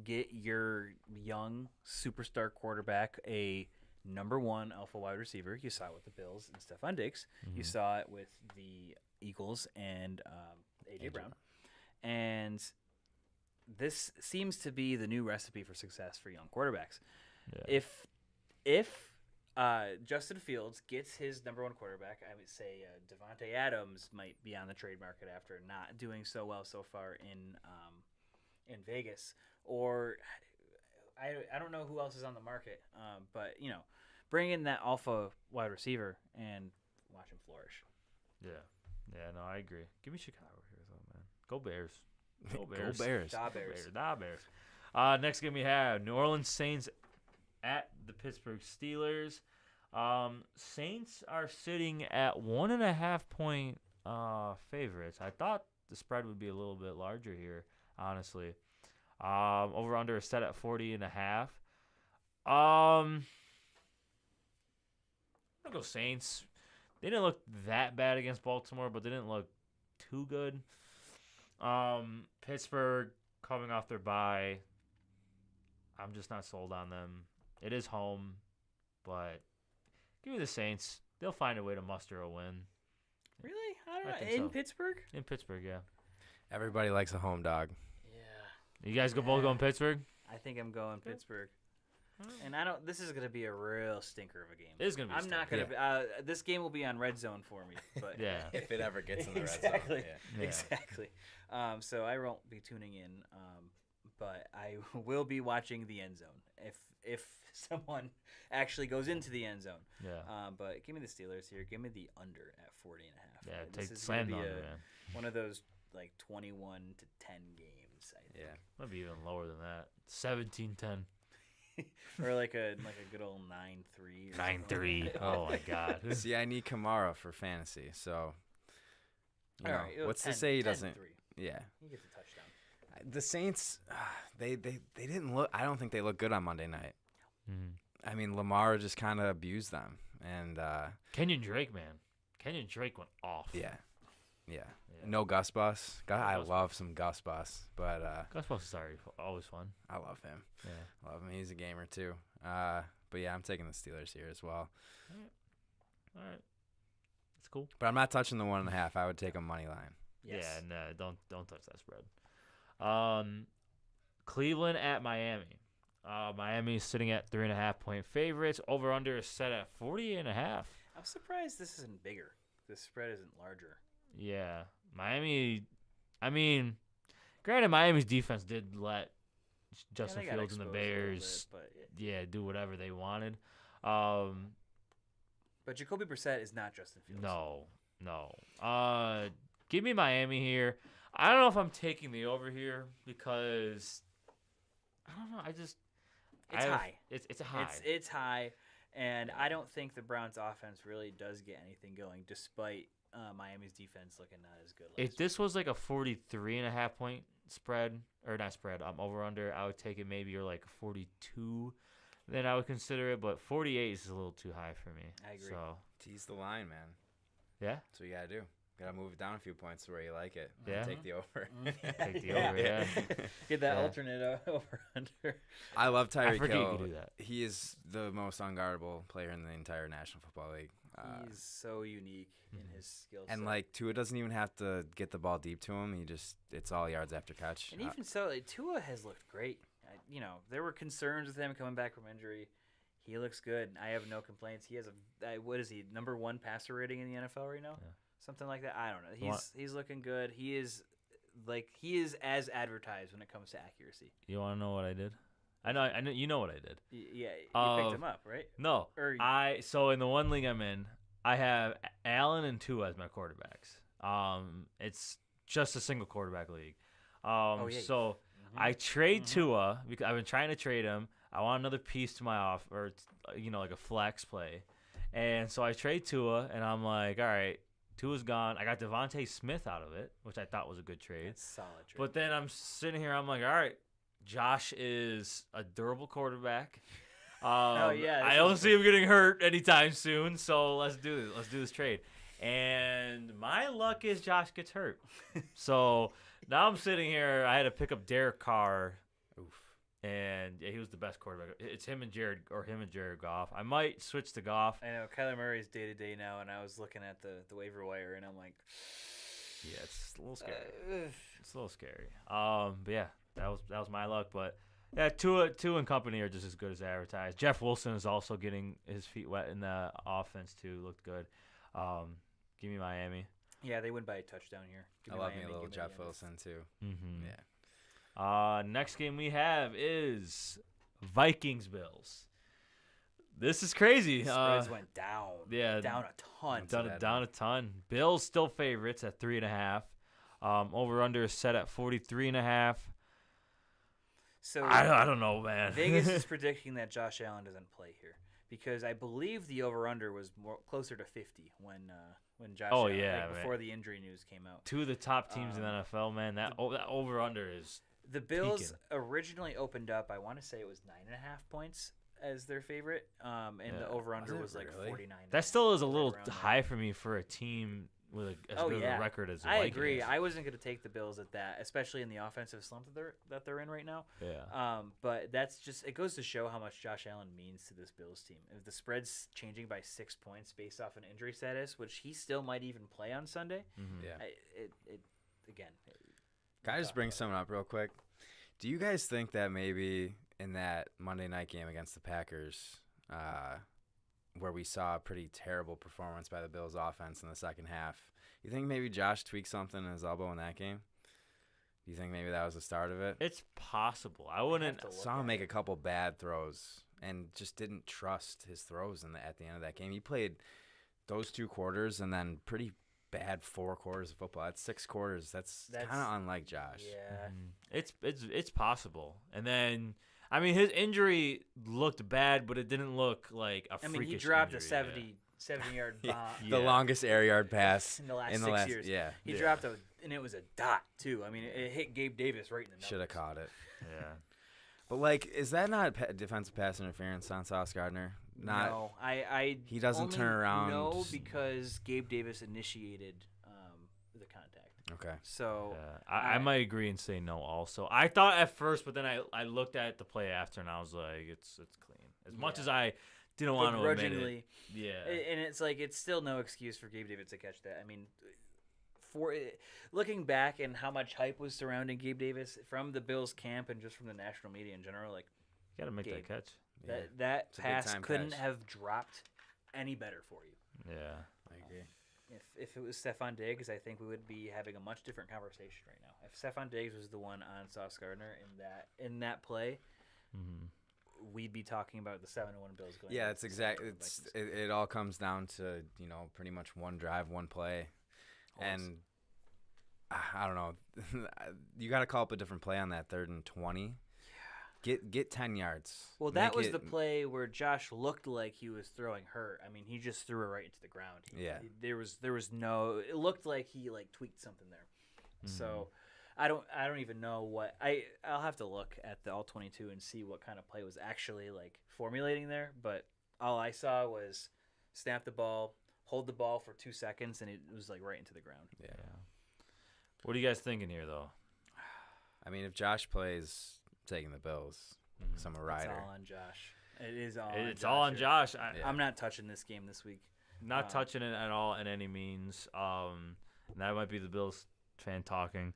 get your young superstar quarterback a number one alpha wide receiver. You saw it with the Bills and Stephon Diggs. You saw it with the Eagles and A.J. Brown. And this seems to be the new recipe for success for young quarterbacks. Yeah. If Justin Fields gets his number one quarterback, I would say Devontae Adams might be on the trade market after not doing so well so far in Vegas. Or I don't know who else is on the market, but you know, bring in that alpha wide receiver and watch him flourish. Yeah, no, I agree. Give me Chicago here, though, man. Go Bears. Go Bears. Go Bears. Da Bears. Da Bears. Next game we have New Orleans Saints at the Pittsburgh Steelers. Saints are sitting at 1.5 point favorites. I thought the spread would be a little bit larger here, honestly. Over under is set at 40.5. I'm gonna go Saints. They didn't look that bad against Baltimore, but they didn't look too good. Pittsburgh coming off their bye. I'm just not sold on them. It is home, but give me the Saints. They'll find a way to muster a win. Really? I don't know. think In so. Pittsburgh? In Pittsburgh, yeah. Everybody likes a home dog. Yeah. You guys both going Pittsburgh? I think I'm going Pittsburgh. Alright. And I don't. This is going to be a real stinker of a game. It is gonna be. I'm not going to. This game will be on red zone for me. But Yeah. If it ever gets in the red exactly, zone. Yeah. Yeah. exactly. So I won't be tuning in, but I will be watching the end zone if someone actually goes into the end zone. Yeah. But give me the Steelers here. Give me the under at 40.5. Yeah. And Take this is gonna slam be under, a- man. one of those like 21 to 10 games. I think. Yeah. Might be even lower than that. 17-10. Or like a good old 9-3. or something. 9-3. Oh my God. See, I need Kamara for fantasy, so. You All know, right, what's 10, to say he 10-3. doesn't? Yeah. He gets a touchdown. The Saints, they didn't look. I don't think they looked good on Monday night. Mhm. I mean, Lamar just kind of abused them, and Kenyon Drake, man. Kenyon Drake went off. yeah. Yeah. No Gus Bus. I Gus love some Gus Bus, but Gus Bus is always fun. I love him. Yeah. Love him. He's a gamer too. But yeah, I'm taking the Steelers here as well. All right. It's cool. But I'm not touching the 1.5. I would take a money line. Yes. Yeah, no, don't touch that spread. Cleveland at Miami. Miami is sitting at 3.5 point favorites. Over under is set at 40.5. I'm surprised this isn't bigger. This spread isn't larger. Yeah, Miami. I mean, granted, Miami's defense did let Justin they got Fields and the exposed a little Bears, bit, but do whatever they wanted. But Jacoby Brissett is not Justin Fields. No. Give me Miami here. I don't know if I'm taking the over here because I don't know. It's high. It's a high. It's high, and I don't think the Browns' offense really does get anything going, despite Miami's defense looking not as good. If this was like a 43.5 point spread, or not spread, over under, I would take it maybe or like 42. Then I would consider it, but 48 is a little too high for me. I agree. So Tease the line, man. yeah, That's what you gotta do. Gotta move it down a few points to where you like it. Yeah. Take the over. Take the over, yeah. Get that Yeah. alternate over under. I love I Tyreek forget you Hill. could do that. He is the most unguardable player in the entire National Football League. He's so unique in his skill set. And like Tua doesn't even have to get the ball deep to him. It's all yards after catch. And even so, like, Tua has looked great. There were concerns with him coming back from injury. He looks good. I have no complaints. He has what is he, number 1 passer rating in the NFL right now? Yeah. Something like that. I don't know. He's looking good. He is as advertised when it comes to accuracy. You want to know what I did? I know. You know what I did. Yeah, you picked him up, right? No. So in the one league I'm in, I have Allen and Tua as my quarterbacks. It's just a single quarterback league. So I trade Tua because I've been trying to trade him. I want another piece to my like a flex play. And so I trade Tua, and I'm like, all right, Tua's gone. I got Devontae Smith out of it, which I thought was a good trade. That's a solid trade. But then I'm sitting here, I'm like, all right, Josh is a durable quarterback. I don't see him getting hurt anytime soon, so let's do this. Let's do this trade. And my luck is Josh gets hurt. So now I'm sitting here. I had to pick up Derek Carr. Oof. And he was the best quarterback. It's him and Jared Goff. I might switch to Goff. I know Kyler Murray's day to day now, and I was looking at the waiver wire, and I'm like, yeah, it's a little scary. It's a little scary. But yeah, that was my luck. But yeah, Tua and company are just as good as advertised. Jeff Wilson is also getting his feet wet in the offense too. Looked good. Give me Miami. Yeah, they win by a touchdown here. I love me a little Jeff Wilson too. Mm-hmm. Yeah. Next game we have is Vikings-Bills. This is crazy. Spreads went down. Yeah, down a ton. Down a ton. Bills still favorites at 3.5. Over/under is set at 43.5. So I don't know, man. Vegas is predicting that Josh Allen doesn't play here because I believe the over/under was closer to 50 when Josh Allen, before the injury news came out. Two of the top teams in the NFL, man. That over/under is the Bills peaking. Originally opened up. I want to say it was 9.5 points as their favorite, and the over/under was like 49. That still is a little right high for me for a team with as good of a record as the I Vikings. agree. I wasn't going to take the Bills at that, especially in the offensive slump that they're in right now. Yeah. But that's just it goes to show how much Josh Allen means to this Bills team. If the spread's changing by 6 points based off an injury status, which he still might even play on Sunday. Mm-hmm. Yeah. Can I just bring something up real quick? Do you guys think that maybe in that Monday night game against the Packers, where we saw a pretty terrible performance by the Bills offense in the second half, you think maybe Josh tweaked something in his elbow in that game? Do you think maybe that was the start of it? It's possible. I wouldn't. Saw him make a couple bad throws and just didn't trust his throws at the end of that game. He played those 2 quarters and then pretty bad 4 quarters of football. That's 6 quarters. That's kind of unlike Josh. Yeah. It's possible. And then I mean his injury looked bad, but it didn't look like a freakish he dropped injury. a 70-yard bomb. The longest air yard pass in the last 6 years. Yeah. He dropped and it was a dot too. I mean, it hit Gabe Davis right in the numbers. Should have caught it. Yeah. But is that not defensive pass interference on Sauce Gardner? No, He doesn't only turn around. No, because Gabe Davis initiated the contact. Okay. So I might agree and say no. Also, I thought at first, but then I looked at the play after and I was like, it's clean. As much as I didn't want to admit it. Yeah. And it's like it's still no excuse for Gabe Davis to catch that. I mean, for looking back and how much hype was surrounding Gabe Davis from the Bills camp and just from the national media in general, like you got to make Gabe, that catch. That It's a pass big-time couldn't catch. have dropped any better for you. Yeah. I agree. If it was Stephon Diggs, I think we would be having a much different conversation right now. If Stephon Diggs was the one on Sauce Gardner in that play, we'd be talking about the 7-1 Bills going. Yeah, it's exactly. It all comes down to pretty much one drive, one play, and I don't know. You got to call up a different play on that 3rd and 20. Get 10 yards. Well, that was the play where Josh looked like he was throwing hurt. I mean, he just threw it right into the ground. There was no. It looked like he tweaked something there. So, I don't even know what I'll have to look at the all 22 and see what kind of play was actually formulating there. But all I saw was snap the ball, hold the ball for 2 seconds, and it was like right into the ground. Yeah. What are you guys thinking here, though? I mean, if Josh plays, taking the Bills, because I'm a rider. It's all on Josh. It is all. It's on all on Josh. Josh. I'm not touching this game this week. Not touching it at all in any means. That might be the Bills fan talking.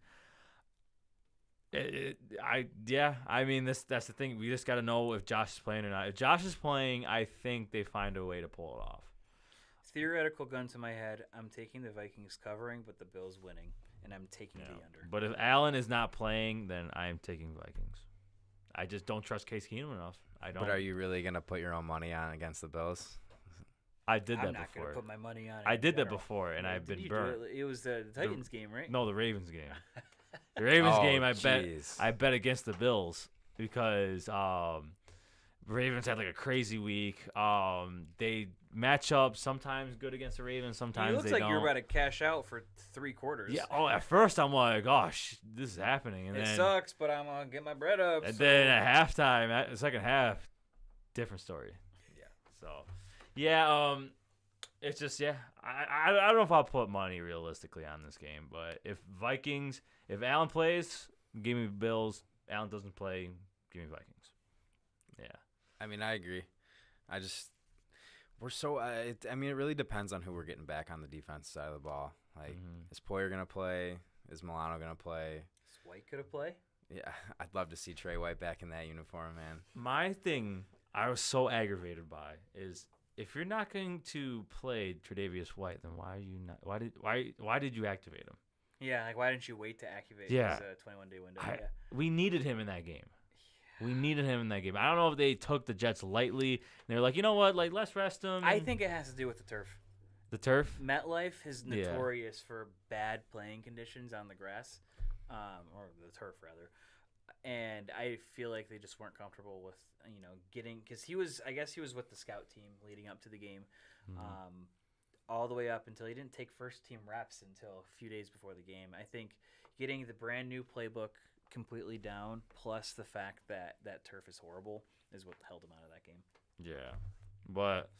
I mean, that's the thing. We just got to know if Josh is playing or not. If Josh is playing, I think they find a way to pull it off. Theoretical gun to my head, I'm taking the Vikings covering, but the Bills winning, and I'm taking the under. But if Allen is not playing, then I am taking Vikings. I just don't trust Case Keenum enough. I don't. But are you really going to put your own money on against the Bills? I did that I'm not before. going to put my money on it. I did that before, and I've been burned. It was the Titans game, right? No, the Ravens game. The Ravens game, jeez. I bet against the Bills because Ravens had like a crazy week. They match up sometimes good against the Ravens, sometimes it looks they like don't. you're about to cash out for 3 quarters. Yeah. Oh, at first I'm like, gosh, this is happening, and it then sucks, but I'm gonna get my bread up. and then at halftime, at the second half, different story. Yeah. So, yeah. It's just I don't know if I'll put money realistically on this game, but if Allen plays, give me Bills. Allen doesn't play, give me Vikings. Yeah. I mean, I agree. We're so. It really depends on who we're getting back on the defense side of the ball. Like, is Poyer gonna play? Is Milano gonna play? Is White gonna play? Yeah, I'd love to see Trey White back in that uniform, man. My thing I was so aggravated by is if you're not going to play Tre'Davious White, then why are you not? Why did you activate him? Yeah, like why didn't you wait to activate his 21-day window? We needed him in that game. We needed him in that game. I don't know if they took the Jets lightly and they're like, you know what, like let's rest him. I think it has to do with the turf. The turf? MetLife is notorious for bad playing conditions on the grass, or the turf rather. And I feel like they just weren't comfortable with, getting, because he was with the scout team leading up to the game, all the way up until he didn't take first team reps until a few days before the game. I think getting the brand new playbook completely down, plus the fact that that turf is horrible, is what held him out of that game. Yeah, but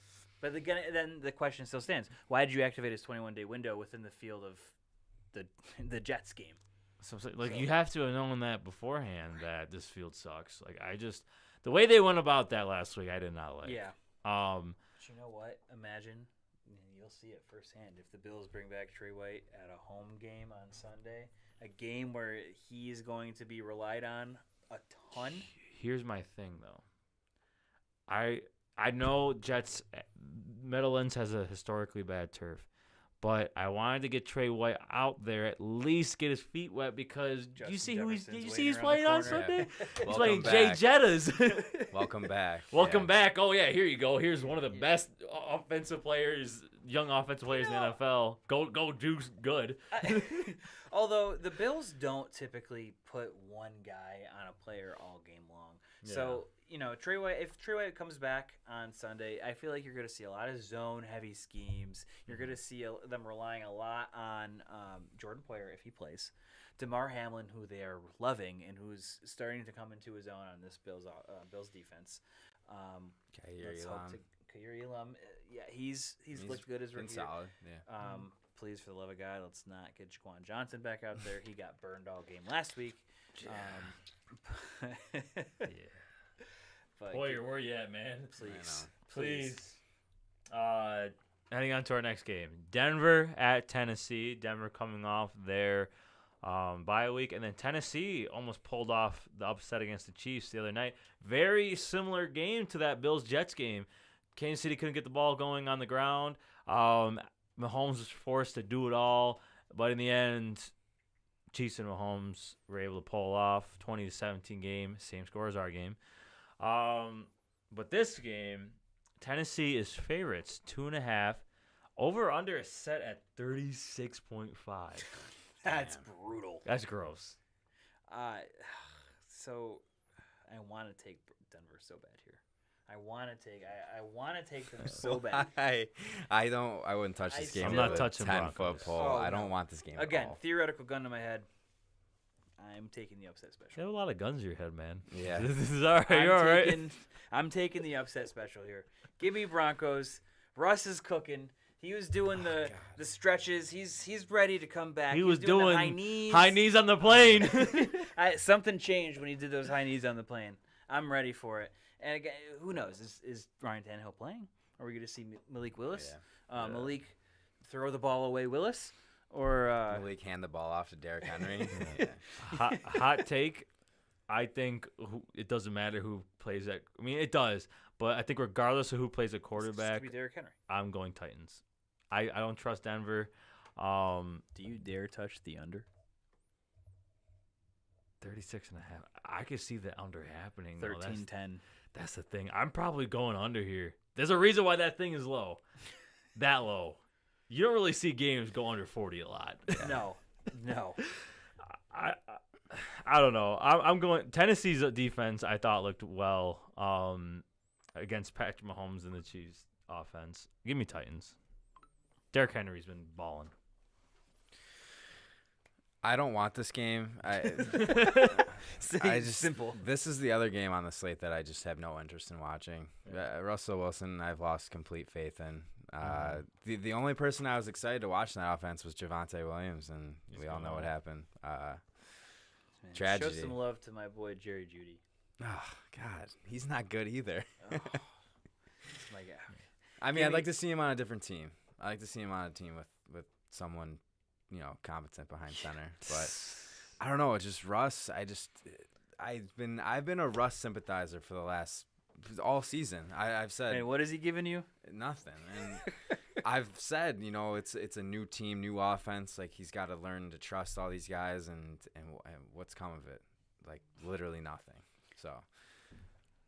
again, then the question still stands: why did you activate his 21-day window within the field of the Jets game? So you have to have known that beforehand that this field sucks. Like the way they went about that last week, I did not like. Yeah. But you know what? Imagine, you'll see it firsthand if the Bills bring back Trey White at a home game on Sunday, a game where he is going to be relied on a ton. Here's my thing, though. I know Jets Meadowlands has a historically bad turf, but I wanted to get Trey White out there, at least get his feet wet, because Justin you see who he's around playing the on corner. Sunday? Yeah. He's playing Jay Jettas. Welcome back. Welcome back. Oh yeah, here you go. Here's one of the best offensive players, young offensive players in the NFL. Go do good. Although the Bills don't typically put one guy on a player all game long. Yeah. So, Trey White, if Trey White comes back on Sunday, I feel like you're going to see a lot of zone-heavy schemes. You're going to see them relying a lot on Jordan Poyer if he plays. DeMar Hamlin, who they are loving and who's starting to come into his own on this Bills defense. Kair Elam, yeah, he's looked good as been rookie. solid. Yeah. Please, for the love of God, let's not get Jaquan Johnson back out there. He got burned all game last week. Yeah. But Poyer, where you at, man? Please. Heading on to our next game, Denver at Tennessee. Denver coming off their bye week, and then Tennessee almost pulled off the upset against the Chiefs the other night. Very similar game to that Bills-Jets game. Kansas City couldn't get the ball going on the ground. Mahomes was forced to do it all, but in the end, Chiefs and Mahomes were able to pull off 20-17 game, same score as our game. But this game, Tennessee is favorites, 2.5. Over under is set at 36.5. That's brutal. That's gross. So I want to take Denver so bad here. I want to take them so bad. I wouldn't touch this game. I'm not with a touching 10-foot Broncos. pole. Oh, I don't no. want this game Again, at all. theoretical gun to my head. I'm taking the upset special. You have a lot of guns in your head, man. Yeah. This is all right. You're all right. I'm taking the upset special here. Give me Broncos. Russ is cooking. He was doing the stretches. He's ready to come back. He was doing the high knees on the plane. Something changed when he did those high knees on the plane. I'm ready for it. And again, who knows? Is Ryan Tannehill playing? Are we going to see Malik Willis? Yeah. Malik throw the ball away Willis? Or Malik hand the ball off to Derrick Henry? Hot take. I think it doesn't matter who plays at. I mean, it does. But I think regardless of who plays at quarterback, be Derrick Henry. I'm going Titans. I don't trust Denver. Do you dare touch the under? 36.5. I could see the under happening. 13-10. That's the thing. I'm probably going under here. There's a reason why that thing is low. That low. You don't really see games go under 40 a lot. No. I don't know. I'm going Tennessee's defense. I thought looked well against Patrick Mahomes and the Chiefs offense. Give me Titans. Derrick Henry's been balling. I don't want this game. Simple. This is the other game on the slate that I just have no interest in watching. Russell Wilson, I've lost complete faith in. The only person I was excited to watch in that offense was Javonte Williams, and we all know what happened. Tragedy. Show some love to my boy Jerry Jeudy. Oh God, he's not good either. My God. I mean, I'd like to see him on a different team. I like to see him on a team with someone, competent behind center. But I don't know. It's just Russ. I've been a Russ sympathizer for the last all season. I've said. And what has he given you? Nothing. And I've said, it's a new team, new offense. Like he's got to learn to trust all these guys, and what's come of it? Like literally nothing. So.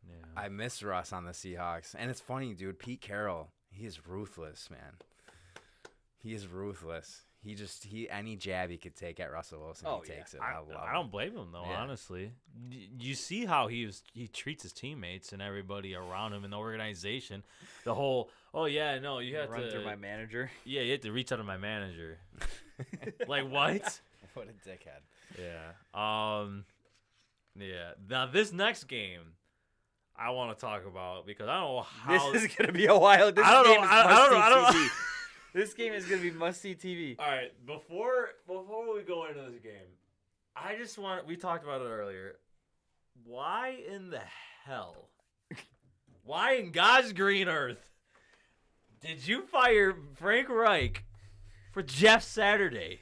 Yeah. I miss Russ on the Seahawks. And it's funny, dude. Pete Carroll, he is ruthless, man. He is ruthless. Any jab he could take at Russell Wilson, he takes it. I don't blame him, though, honestly. You see how he treats his teammates and everybody around him in the organization. The whole, you have run to. through my manager. Yeah, you have to reach out to my manager. Like, what? What a dickhead. Yeah. Yeah. Now, this next game, I want to talk about because I don't know how this is gonna be a while. This I don't game know. is I don't know. This game is gonna be must-see TV. All right, before we go into this game, we talked about it earlier. Why in the hell? Why in God's green earth did you fire Frank Reich for Jeff Saturday?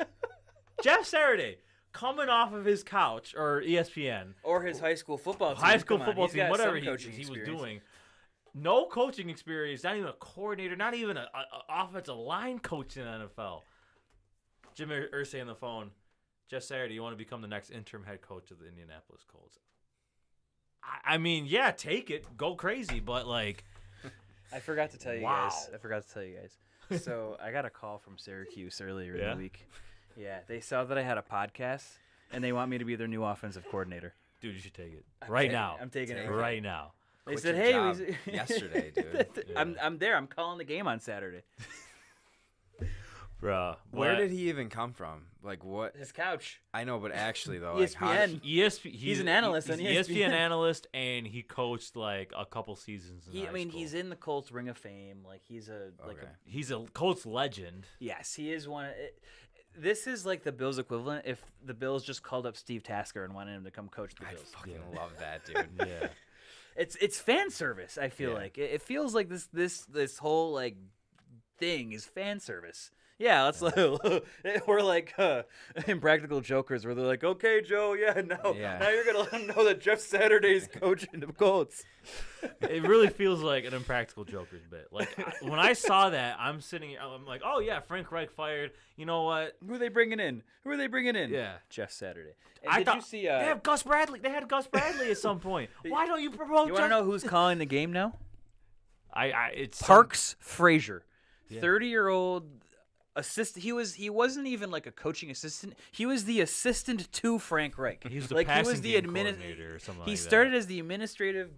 Jeff Saturday. Coming off of his couch or ESPN or his high school football team, whatever he was doing. No coaching experience, not even a coordinator, not even an offensive line coach in the NFL. Jim Irsay on the phone. Jeff Saturday, you want to become the next interim head coach of the Indianapolis Colts? I mean, yeah, take it, go crazy, but like, I forgot to tell you guys. So I got a call from Syracuse earlier in the week. Yeah, they saw that I had a podcast, and they want me to be their new offensive coordinator. Dude, you should take it now. I'm taking it right now. They said, "Hey, yesterday, dude. Yeah. I'm there. I'm calling the game on Saturday." Bruh, where did he even come from? Like what? His couch. I know, but actually though, ESPN. He's an analyst on ESPN. ESPN analyst, and he coached like a couple seasons. He's in the Colts Ring of Fame. Like he's a Colts legend. Yes, he is one. This is like the Bills equivalent if the Bills just called up Steve Tasker and wanted him to come coach the Bills. I fucking love that, dude. Yeah. It's fan service. I feel like it feels like this whole like thing is fan service. Yeah, let's we're like Impractical Jokers where they're like, okay, Joe, now you're gonna let him know that Jeff Saturday's coaching the Colts. It really feels like an Impractical Jokers bit. Like when I saw that, I'm like, oh yeah, Frank Reich fired. You know what? Who are they bringing in? Yeah, Jeff Saturday. And did you see? They have Gus Bradley. They had Gus Bradley at some point. Why don't you promote? You want to know who's calling the game now? It's Parks Frazier, 30-year-old. Assistant. He wasn't even like a coaching assistant. He was the assistant to Frank Reich. He was the coordinator or something. He started as the administrative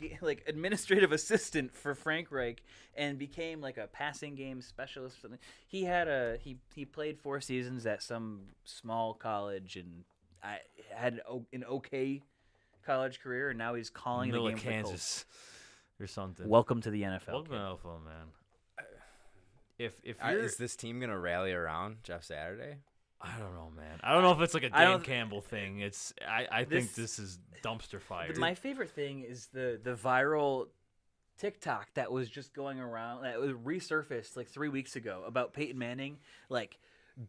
assistant for Frank Reich and became like a passing game specialist. Or something. He had he played 4 seasons at some small college and had an okay college career, and now he's calling the game for Kansas or something. Welcome to the NFL. Welcome to the NFL, man. if you're, is this team gonna rally around Jeff Saturday? I don't know, man. I don't know if it's like a Dan Campbell thing. It's I think this is dumpster fire. My favorite thing is the viral TikTok that was just going around, that was resurfaced like 3 weeks ago about Peyton Manning like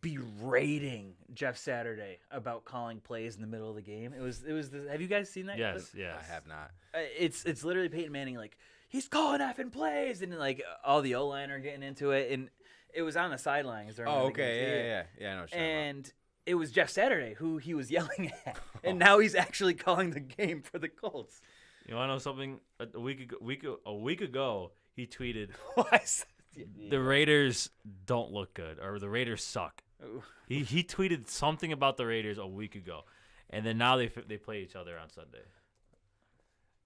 berating Jeff Saturday about calling plays in the middle of the game. It was have you guys seen that? Yes. I have not. It's literally Peyton Manning like, he's calling effing plays, and like all the O-line are getting into it, and it was on the sidelines during Oh, the okay, yeah. I know what you're talking and it was Jeff Saturday who he was yelling at, and now he's actually calling the game for the Colts. You want to know something? A week ago, he tweeted, "The Raiders don't look good, or the Raiders suck." He tweeted something about the Raiders a week ago, and then now they play each other on Sunday.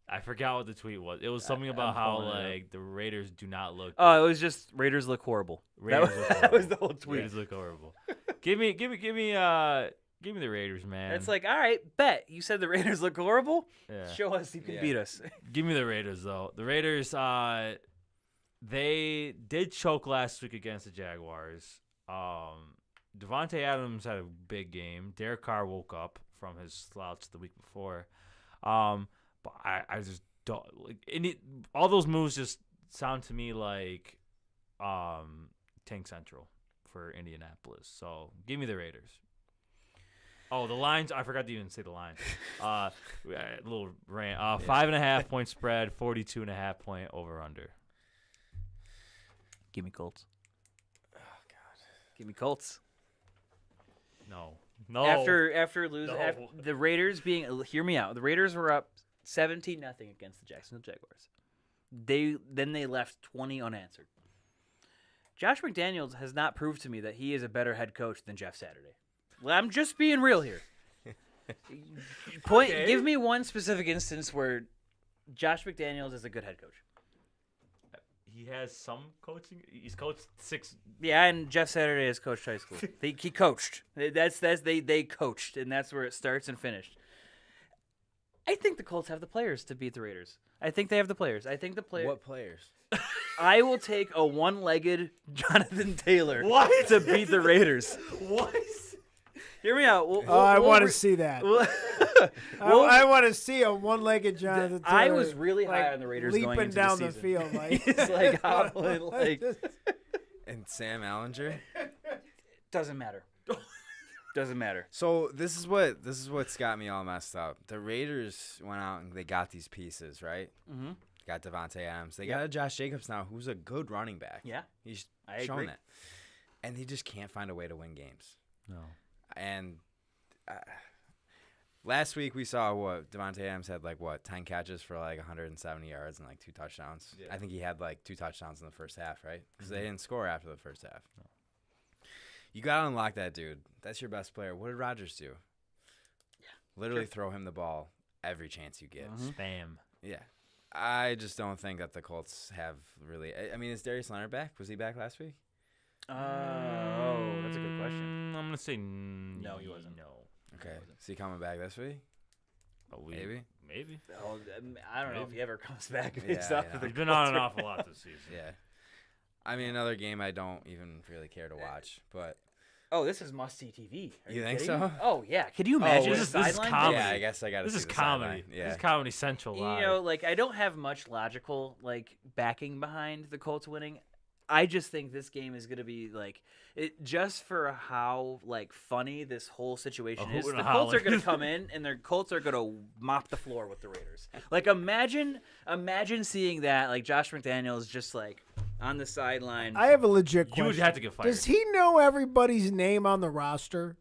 I forgot what the tweet was. It was something about how like the Raiders do not look good. Oh, it was just Raiders look horrible. That was the whole tweet. Raiders look horrible. Give me the Raiders, man. It's like, all right, bet you said the Raiders look horrible. Yeah. Show us you can beat us. Give me the Raiders though. The Raiders, they did choke last week against the Jaguars. Devontae Adams had a big game. Derek Carr woke up from his slouch the week before. But I just don't like all those moves just sound to me like Tank Central for Indianapolis. So give me the Raiders. Oh, the lines! I forgot to even say the lines. A little rant. 5.5 point spread, 42.5 point over under. Give me Colts. Oh God. Give me Colts. No. After losing the Raiders hear me out. The Raiders were up 17-0 against the Jacksonville Jaguars. They left 20 unanswered. Josh McDaniels has not proved to me that he is a better head coach than Jeff Saturday. Well, I'm just being real here. Give me one specific instance where Josh McDaniels is a good head coach. He has some coaching. He's coached 6. Yeah, and Jeff Saturday has coached high school. He coached. They coached, and that's where it starts and finished. I think the Colts have the players to beat the Raiders. I think they have the players. What players? I will take a one-legged Jonathan Taylor What? to beat the Raiders. What? Hear me out. I want to see that. I want to see a one-legged Jonathan Taylor. I was really high on the Raiders leaping going into down the the season. field. Like, He's like hobbling. Like, And Sam Allinger? doesn't matter. Doesn't matter. So this is what's got me all messed up. The Raiders went out and they got these pieces, right? Mm-hmm. Got Devontae Adams. They got a Josh Jacobs now, who's a good running back. Yeah, He's I shown agree. that. And they just can't find a way to win games. No. And last week we saw Devontae Adams had 10 catches for 170 yards and 2 touchdowns. Yeah. I think he had 2 touchdowns in the first half, right? Because they didn't score after the first half. No. You got to unlock that dude. That's your best player. What did Rodgers do? Yeah. Literally throw him the ball every chance you get. Spam. Yeah. I just don't think that the Colts have really. I mean, is Darius Leonard back? Was he back last week? Oh, that's a good question. I'm gonna say No, he wasn't. No. Okay. Is he coming back this week? Maybe. Maybe. Oh, I don't know if he ever comes back. Yeah, Based off yeah. of the He's been on Colts and off a lot this season. Yeah. I mean, another game I don't even really care to watch, but. Oh, this is must-see TV. Are You you think kidding so? me? Oh, yeah. Could you imagine this the is sideline? comedy. Yeah, I guess I got to This see is the comedy. sideline. Yeah. This is Comedy Central live. You know, I don't have much logical backing behind the Colts winning. I just think this game is going to be just for how funny this whole situation is. The Colts are going to come in and their Colts are going to mop the floor with the Raiders. Imagine seeing that Josh McDaniels just on the sideline. I have a legit question. You would have to get fired. Does he know everybody's name on the roster?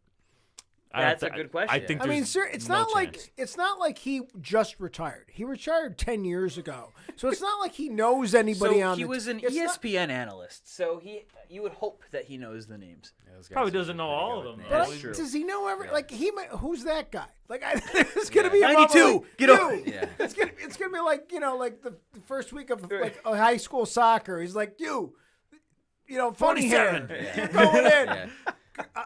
That's a good question. I think. I mean, there's sir, it's no not chance. it's not like he just retired. He retired 10 years ago, so it's not like he knows anybody on. He the was an it's not- ESPN analyst, so you would hope that he knows the names. Yeah, those guys Probably are doesn't know pretty all good of them, with though. But names. True. does he know every he might, who's that guy? It's Yeah. gonna be a 92. moment Get you. over- Yeah. It's gonna be the first week of a high school soccer. He's like you know, funny hair. 27. You're going in. Yeah.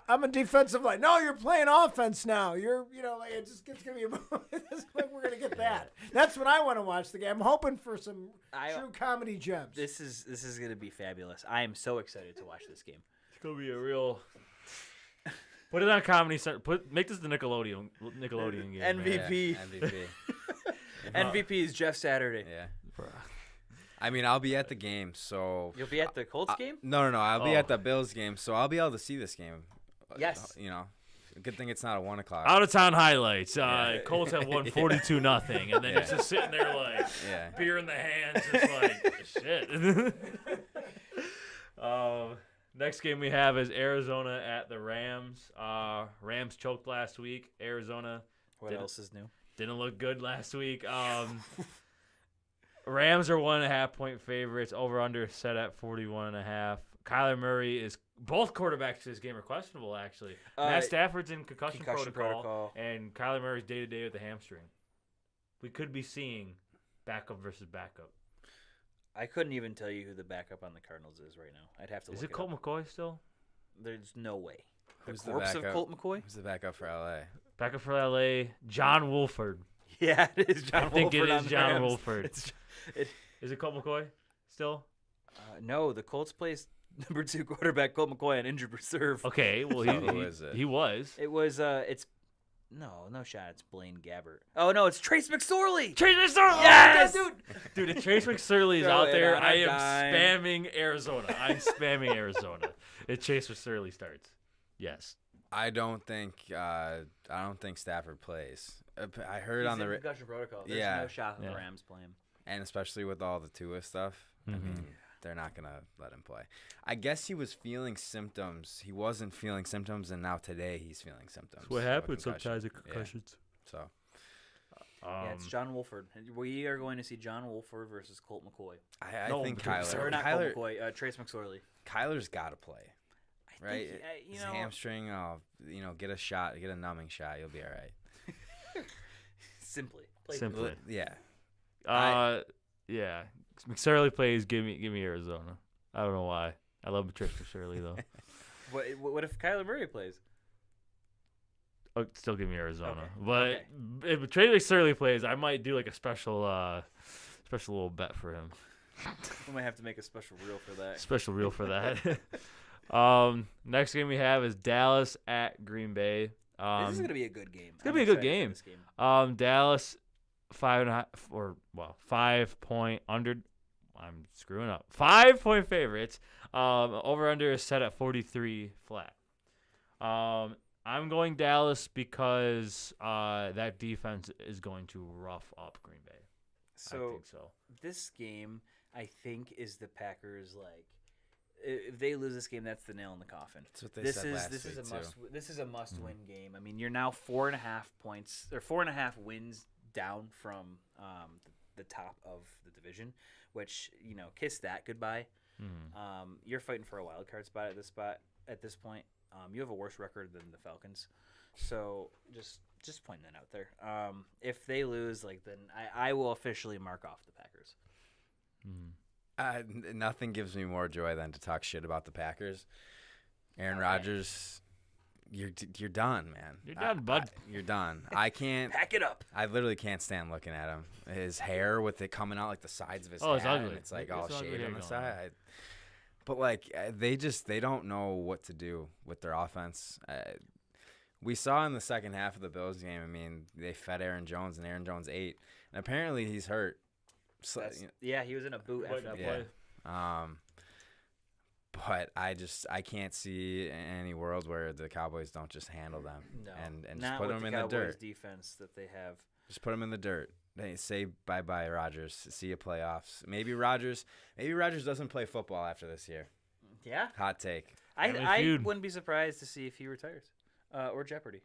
I'm a defensive line. No, you're playing offense now. It's gonna be. Like we're gonna get that. That's what I want to watch the game. I'm hoping for some true comedy gems. This is gonna be fabulous. I am so excited to watch this game. It's gonna be a real. Put it on Comedy Center. Make this the Nickelodeon game. MVP. Yeah, MVP. MVP is Jeff Saturday. Yeah. I mean, I'll be at the game, so. You'll be at the Colts game? No. I'll be at the Bills game, so I'll be able to see this game. Yes. Good thing it's not a 1 o'clock. Out of town highlights. Colts have won 42-0, and then you're just sitting there like beer in the hands, just like shit. Next game we have is Arizona at the Rams. Rams choked last week. Arizona. What else is new? Didn't look good last week. Rams are 1.5-point favorites. Over under set at 41.5. Kyler Murray is both quarterbacks to this game are questionable actually. Matt Stafford's in concussion protocol, and Kyler Murray's day to day with the hamstring. We could be seeing backup versus backup. I couldn't even tell you who the backup on the Cardinals is right now. I'd have to. Is look it Colt McCoy still? There's no way. Who's the corpse of Colt McCoy? Who's the backup for LA? Backup for LA, John Wolford. Yeah, it is John Wolford. I think it is John Rams. Wolford. Is it Colt McCoy still? No, the Colts plays number 2 quarterback Colt McCoy on injured reserve. Okay, well he was. It was it's no shot. It's Blaine Gabbert. Oh no, it's Trace McSorley. Trace McSorley. Yes, dude. If Trace McSorley is Throw out it there, on a I am dime. spamming Arizona. I'm spamming Arizona. If Trace McSorley starts, yes. I don't think Stafford plays. I heard He's on the in concussion protocol. There's no shot that the Rams play him. And especially with all the Tua stuff, I mean, they're not gonna let him play. I guess he was feeling symptoms. He wasn't feeling symptoms, and now today he's feeling symptoms. That's what happens sometimes with concussions. Yeah. So. It's John Wolford. We are going to see John Wolford versus Colt McCoy. I think Kyler. Or not Colt McCoy. Trace McSorley. Kyler's got to play. Right? His hamstring, get a shot, get a numbing shot. You'll be all right. Simply. Yeah. Yeah. McSorley plays. Give me Arizona. I don't know why. I love Trace McSorley though. What if Kyler Murray plays? Oh, still give me Arizona. Okay. But if Trace McSorley plays, I might do like a special little bet for him. We might have to make a special reel for that. Special reel for that. Next game we have is Dallas at Green Bay. This is gonna be a good game. It's gonna be a good game. Dallas 5-point under. I'm screwing up. 5-point favorites. Over under is set at 43 flat. I'm going Dallas because that defense is going to rough up Green Bay. I think so. This game, I think, is the Packers if they lose this game, that's the nail in the coffin. That's what they said last week, This is a must-win game. I mean, you're now 4.5 points or 4.5 wins down from the top of the division, which kiss that goodbye. You're fighting for a wild card spot at this point. You have a worse record than the Falcons, so just pointing that out there. If they lose, then I will officially mark off the Packers. Nothing gives me more joy than to talk shit about the Packers. Aaron Rodgers, you're done, man. You're done, bud. You're done. I can't pack it up. I literally can't stand looking at him. His hair with it coming out like the sides of his it's hat, ugly. and it's like It's all ugly shaved hair on the going side. But they don't know what to do with their offense. We saw in the second half of the Bills game. I mean, they fed Aaron Jones, and Aaron Jones ate, and apparently he's hurt. So, he was in a boot after that play. But I can't see any world where the Cowboys don't just handle them and just put them in the dirt. Defense that they have. Just put them in the dirt. They say bye, Rodgers. See you playoffs. Maybe Rodgers doesn't play football after this year. Yeah. Hot take. I wouldn't be surprised to see if he retires, or Jeopardy.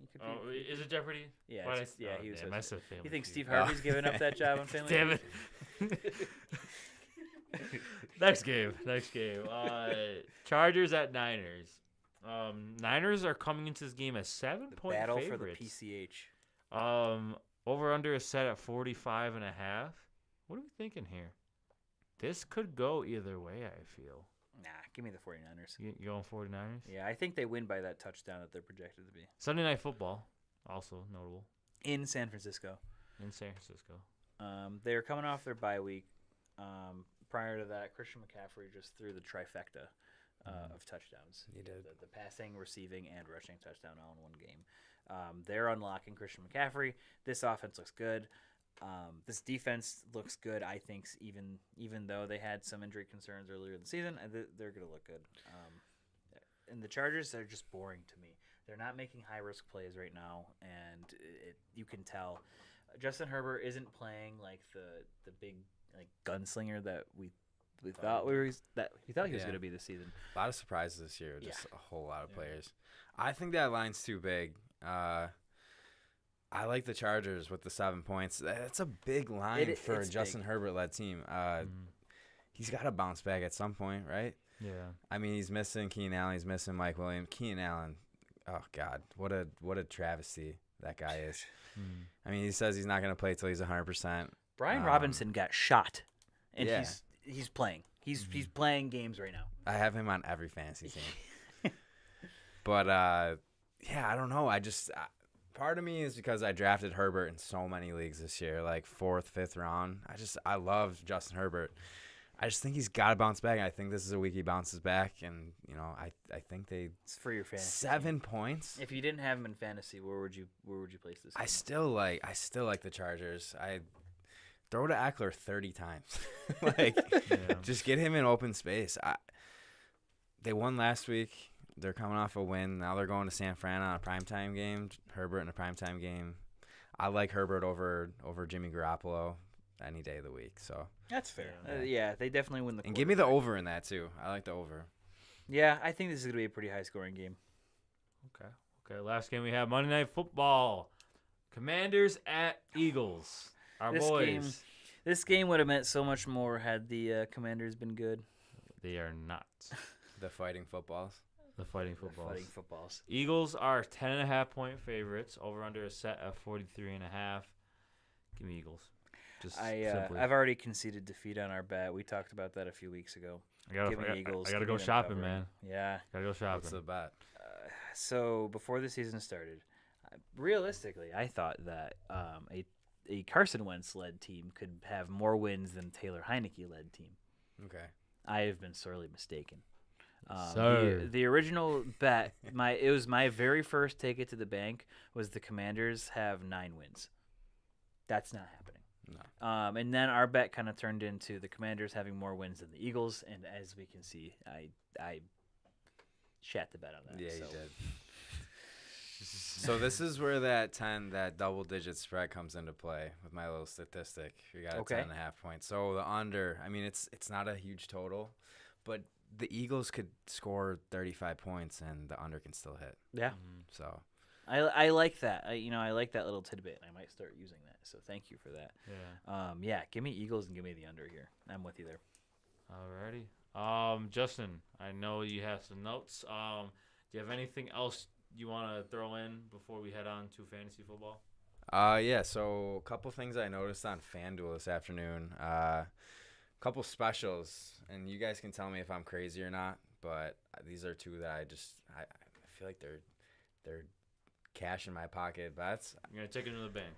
He could be. Is it Jeopardy? Yeah. He was. You think Steve Feud. Harvey's giving up that job on Family? Damn it. Next game. Chargers at Niners. Niners are coming into this game as 7-point battle favorites. For the PCH. Over under is set at 45.5. What are we thinking here? This could go either way, I feel. Nah, give me the 49ers. You going 49ers? Yeah, I think they win by that touchdown that they're projected to be. Sunday Night Football, also notable. In San Francisco. They're coming off their bye week. Prior to that, Christian McCaffrey just threw the trifecta of touchdowns. He did. The passing, receiving, and rushing touchdown all in one game. They're unlocking Christian McCaffrey. This offense looks good. This defense looks good, I think, even though they had some injury concerns earlier in the season. They're going to look good. And the Chargers are just boring to me. They're not making high-risk plays right now, and you can tell. Justin Herbert isn't playing like the big gunslinger that we thought he was going to be this season. A lot of surprises this year, just a whole lot of players. I think that line's too big. I like the Chargers with the 7 points. That's a big line for a Justin Herbert-led team. He's got to bounce back at some point, right? Yeah. I mean, he's missing Keenan Allen. He's missing Mike Williams. Keenan Allen, oh, God, what a travesty that guy is. I mean, he says he's not going to play till he's 100%. Brian Robinson got shot, and he's playing. He's playing games right now. I have him on every fantasy team. But, yeah, I don't know. Part of me is because I drafted Herbert in so many leagues this year, like 4th, 5th round. I love Justin Herbert. I just think he's got to bounce back. I think this is a week he bounces back, and I think it's for your fantasy 7 points. If you didn't have him in fantasy, where would you place this? I still like the Chargers. I throw to Eckler 30 times. Just get him in open space. They won last week. They're coming off a win. Now they're going to San Fran on a primetime game. Herbert in a primetime game. I like Herbert over Jimmy Garoppolo any day of the week. So that's fair. Yeah, they definitely win the. And give me the over in that too. I like the over. Yeah, I think this is going to be a pretty high-scoring game. Okay. Last game we have Monday Night Football. Commanders at Eagles. This game would have meant so much more had the Commanders been good. They are not. The Fighting Footballs. The Fighting Footballs. Eagles. Eagles are 10.5-point favorites. Over under a set of 43.5. Give me Eagles. I've already conceded defeat on our bet. We talked about that a few weeks ago. Give me Eagles. I gotta go shopping, man. Yeah. Gotta go shopping. What's the bet? So before the season started, realistically, I thought that a Carson Wentz led team could have more wins than Taylor Heineke led team. Okay. I have been sorely mistaken. The original bet, it was my very first take it to the bank, was the Commanders have 9 wins. That's not happening. No. And then our bet kind of turned into the Commanders having more wins than the Eagles, and as we can see, I shat the bet on that. Yeah, you did. So this is where that double-digit spread comes into play with my little statistic. We got a 10.5 points. So the under, I mean, it's not a huge total, but the Eagles could score 35 points and the under can still hit. Yeah. So I like that. I like that little tidbit, and I might start using that. So thank you for that. Yeah. Give me Eagles and give me the under here. I'm with you there. Alrighty. Justin, I know you have some notes. Do you have anything else you want to throw in before we head on to fantasy football? Yeah. So a couple things I noticed on FanDuel this afternoon. Couple specials, and you guys can tell me if I'm crazy or not. But these are two that I feel like they're cash in my pocket bets. You're gonna take it to the bank.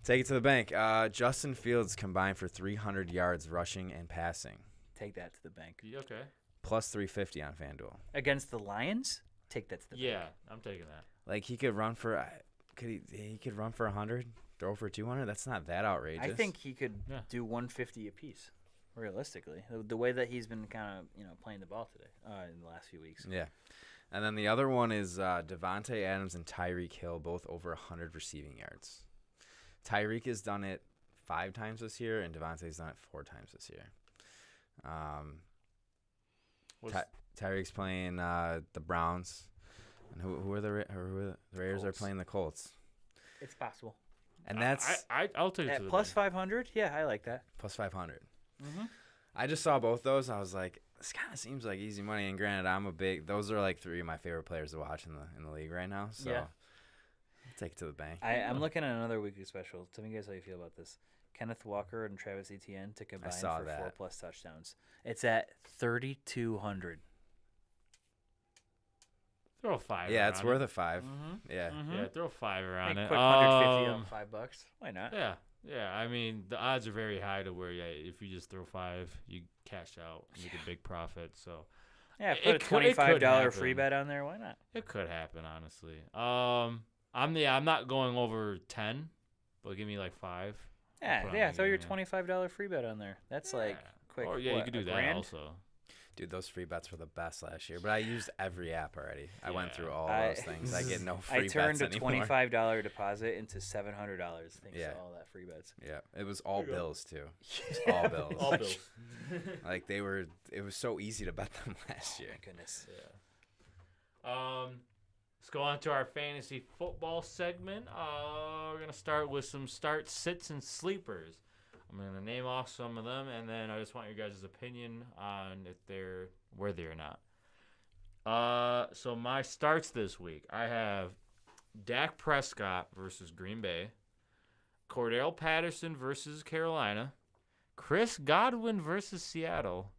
Take it to the bank. Justin Fields combined for 300 yards rushing and passing. Take that to the bank. Okay. Plus 350 on FanDuel. Against the Lions? Take that to the bank. Yeah, I'm taking that. Like he could run for he could run for 100, throw for 200. That's not that outrageous. I think he could do 150 apiece. Realistically, the way that he's been kind of playing the ball today in the last few weeks. Yeah, and then the other one is Devontae Adams and Tyreek Hill, both over 100 receiving yards. Tyreek has done it 5 times this year, and Devontae's done it 4 times this year. Tyreek's playing the Browns, and who are the Raiders Colts. are playing the Colts. It's possible. And that's I'll take it at to the plus bank. 500. Yeah, I like that. plus 500. Mm-hmm. I just saw both those. I was like, this kind of seems like easy money. And granted, those are like 3 of my favorite players to watch in the league right now. So yeah. I'll take it to the bank. I'm looking at another weekly special. Tell me guys how you feel about this. Kenneth Walker and Travis Etienne to combine saw for that. 4+ touchdowns. It's at 3,200. Throw a 5. Yeah, it's around worth it. a 5. Yeah. Yeah, throw a 5 around Make it. quick 150 on $5. Why not? Yeah. I mean, the odds are very high to where if you just throw 5, you cash out, make a big profit. So Yeah, put a $25 free bet on there. Why not? it could happen, honestly. I'm not going over 10, but give me like 5. Yeah. Throw your $25 free bet on there. That's like quick. Or you could do that $1,000? also. Dude, those free bets were the best last year. But I used every app already. I went through all those things. I get no free bets anymore. I turned a $25 deposit into $700 thanks to all that free bets. Yeah, it was all bills too. It was all bills. All bills. Like it was so easy to bet them last year. Oh my goodness. Yeah. Let's go on to our fantasy football segment. We're gonna start with some start, sits, and sleepers. I'm gonna name off some of them, and then I just want your guys' opinion on if they're worthy or not. So my starts this week, I have Dak Prescott versus Green Bay, Cordell Patterson versus Carolina, Chris Godwin versus Seattle,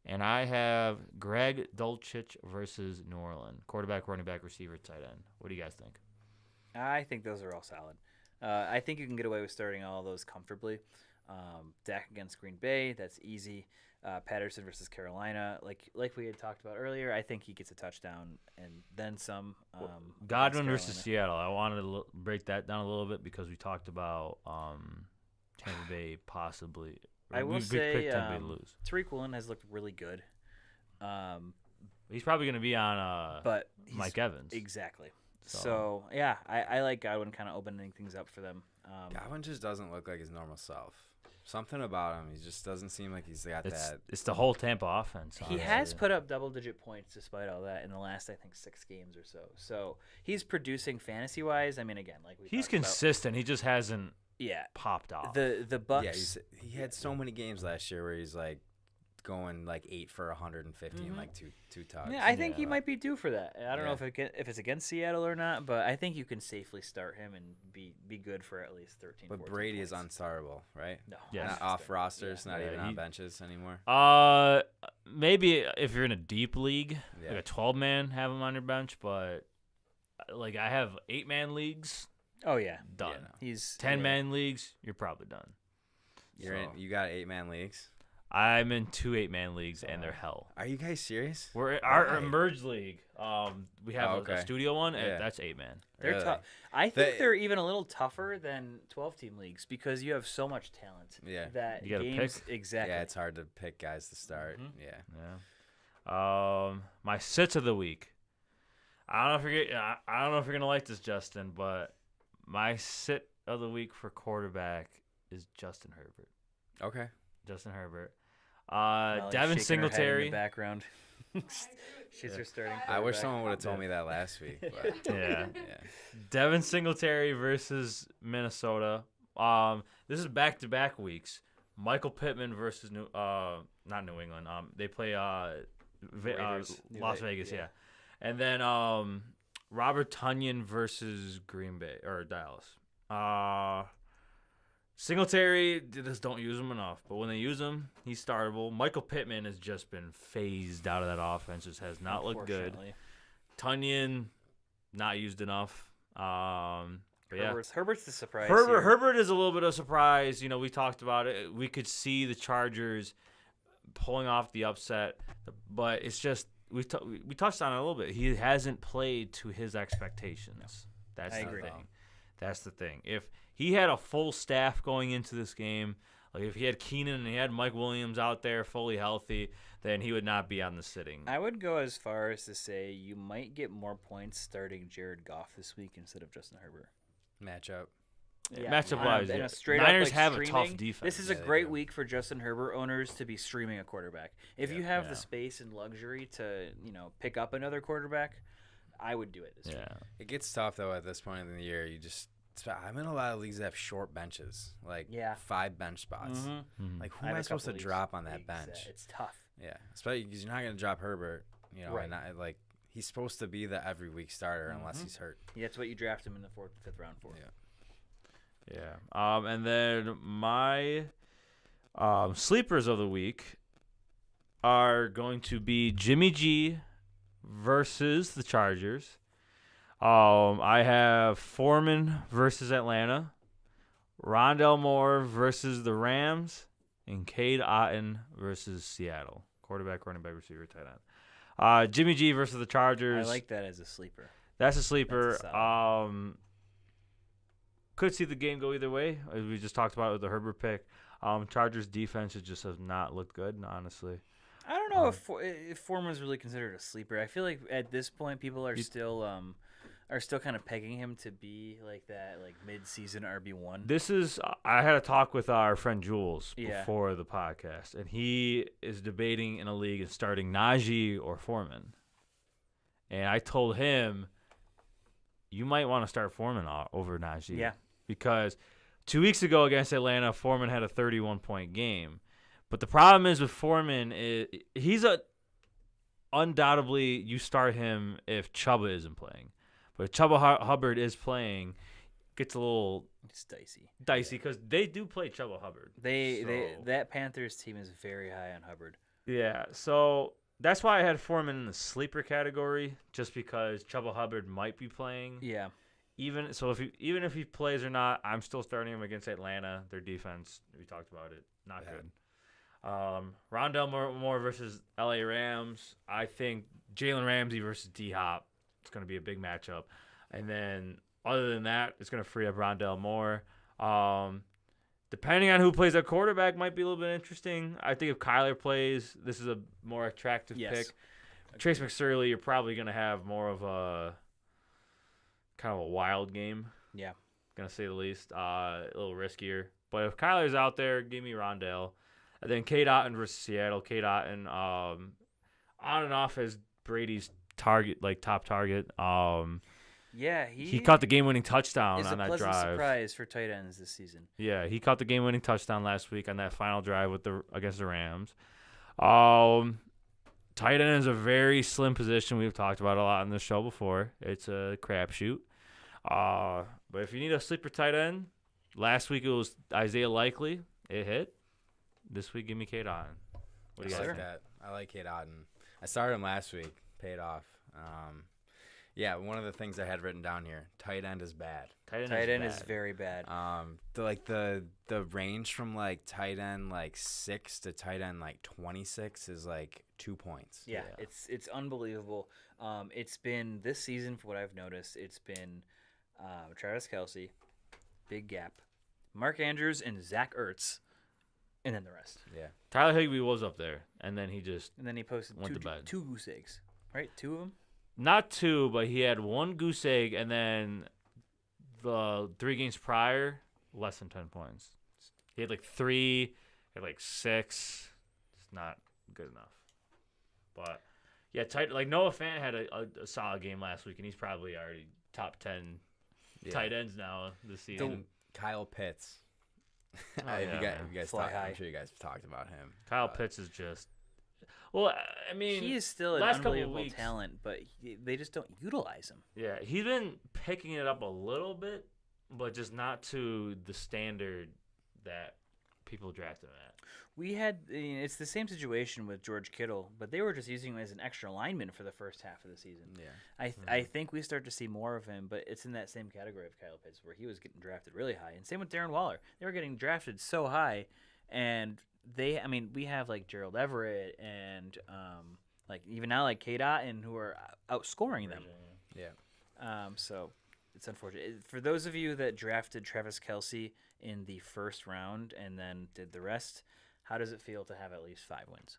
and I have Greg Dulcich versus New Orleans. Quarterback, running back, receiver, tight end. What do you guys think? I think those are all solid. I think you can get away with starting all of those comfortably. Dak against Green Bay, that's easy. Patterson versus Carolina, like we had talked about earlier, I think he gets a touchdown and then some. Godwin versus Seattle. I wanted to break that down a little bit because we talked about Tampa Bay possibly. I will say Tampa Bay lose. Tariq Woolen has looked really good. He's probably going to be on but Mike Evans. Exactly. So yeah, I like Godwin kind of opening things up for them. Godwin just doesn't look like his normal self. Something about him, he just doesn't seem like he's got that. It's the whole Tampa offense. He has put up double-digit points despite all that in the last, I think, 6 games or so. So he's producing fantasy-wise. I mean, again, like he's consistent. He just hasn't popped off. The Bucks. Yeah, he had so many games last year where he's like going like 8 for 150 and like two tugs. Yeah, I think he might be due for that. I don't know if it's against Seattle or not, but I think you can safely start him and be good for at least 13. But Brady is unstartable, right? No, not off rosters, not even on benches anymore. Maybe if you're in a deep league, like a 12-man, have him on your bench. But like I have 8-man leagues. Oh yeah, done. Yeah, no. He's 10-man leagues. You're probably done. You got 8-man leagues. I'm in 2 8-man leagues, and they're hell. Are you guys serious? We're in our Emerge League. We have a studio one, and that's 8-man. They're really? tough. I think they're even a little tougher than 12-team leagues because you have so much talent. Yeah. That you gotta games, pick. Exactly. Yeah, it's hard to pick guys to start. Yeah. My sits of the week. I don't know if you're gonna like this, Justin, but my sit of the week for quarterback is Justin Herbert. Okay. Justin Herbert. Molly's Devin shaking her head in Singletary. the background. She's her starting. I wish someone would have told me that last week. But yeah. Devin Singletary versus Minnesota. This is back-to-back weeks. Michael Pittman versus not New England. They play Las Vegas, yeah. And then Robert Tonyan versus Green Bay or Dallas. Singletary, they just don't use him enough. But when they use him, he's startable. Michael Pittman has just been phased out of that offense. Just has not looked good. Tonyan, not used enough. But Herbert's the surprise. Herbert is a little bit of a surprise. You know, we talked about it. We could see the Chargers pulling off the upset. But it's just, we touched on it a little bit. He hasn't played to his expectations. That's the thing. That's the thing. If he had a full staff going into this game, like if he had Keenan and he had Mike Williams out there fully healthy, then he would not be on the sitting. I would go as far as to say you might get more points starting Jared Goff this week instead of Justin Herbert. Matchup. Matchup-wise, Niners have a tough defense. This is a great week for Justin Herbert owners to be streaming a quarterback. If you have the space and luxury to, pick up another quarterback, I would do it this week. It gets tough though at this point in the year. I'm in a lot of leagues that have short benches, like 5 bench spots. Mm-hmm. Like who am I supposed to drop on that bench? It's tough. Yeah, especially because you're not going to drop Herbert. And he's supposed to be the every week starter unless he's hurt. Yeah, that's what you draft him in the 4th, 5th round for. Yeah. Yeah. And then my sleepers of the week are going to be Jimmy G versus the Chargers. I have Foreman versus Atlanta, Rondell Moore versus the Rams, and Cade Otton versus Seattle. Quarterback, running back, receiver, tight end. Jimmy G versus the Chargers. I like that as a sleeper. That's a sleeper. That's a solid. Could see the game go either way, as we just talked about with the Herbert pick. Chargers defense just has not looked good, honestly. I don't know if Foreman's really considered a sleeper. I feel like at this point people are still kind of pegging him to be like that, like mid-season RB1. I had a talk with our friend Jules before the podcast, and he is debating in a league and starting Najee or Foreman. And I told him, you might want to start Foreman over Najee. Yeah. Because 2 weeks ago against Atlanta, Foreman had a 31-point game. But the problem is with Foreman, he's undoubtedly you start him if Chuba isn't playing. But if Chuba Hubbard is playing, gets a little dicey because they do play Chuba Hubbard. That Panthers team is very high on Hubbard. Yeah, so that's why I had Foreman in the sleeper category, just because Chuba Hubbard might be playing. Yeah. Even if he plays or not, I'm still starting him against Atlanta. Their defense, we talked about it, not good. Rondell Moore versus LA Rams. I think Jalen Ramsey versus D-Hop. It's going to be a big matchup. And then other than that, it's going to free up Rondell Moore. Depending on who plays at quarterback might be a little bit interesting. I think if Kyler plays, this is a more attractive pick. Trace McSorley, you're probably going to have more of a kind of a wild game. Yeah. Going to say the least. A little riskier. But if Kyler's out there, give me Rondell. And then Cade Otton versus Seattle. Cade Otton on and off as Brady's top target. He caught the game-winning touchdown on that drive. It's a pleasant surprise for tight ends this season. Yeah, he caught the game-winning touchdown last week on that final drive against the Rams. Tight end is a very slim position. We've talked about it a lot on this show before. It's a crapshoot. But if you need a sleeper tight end, last week it was Isaiah Likely. It hit. This week, give me Cade Otton. What do you guys think? I like Cade Otton. I started him last week. Paid off. One of the things I had written down here, tight end is bad. Tight end is very bad. The range from like tight end like 6 to tight end like 26 is like 2 points. Yeah. It's unbelievable. It's been this season, for what I've noticed, it's been Travis Kelce, big gap, Mark Andrews and Zach Ertz, and then the rest. Yeah. Tyler Higbee was up there, and then he posted two goose eggs, right? 2 of them. Not 2, but he had 1 goose egg, and then the 3 games prior, less than 10 points. He had like 3, had like 6. It's not good enough. But yeah, Noah Fant had a solid game last week, and he's probably already top 10 tight ends now this season. Kyle Pitts. If you guys talk, I'm sure you guys have talked about him. Kyle Pitts is just. Well, I mean, he is still an unbelievable talent, but they just don't utilize him. Yeah, he's been picking it up a little bit, but just not to the standard that people draft him at. It's the same situation with George Kittle, but they were just using him as an extra lineman for the first half of the season. Yeah, I think we start to see more of him, but it's in that same category of Kyle Pitts where he was getting drafted really high, and same with Darren Waller. They were getting drafted so high, and we have like Gerald Everett and like even now like Cade Otton who are outscoring them. Yeah. So it's unfortunate for those of you that drafted Travis Kelce in the first round and then did the rest. How does it feel to have at least 5 wins?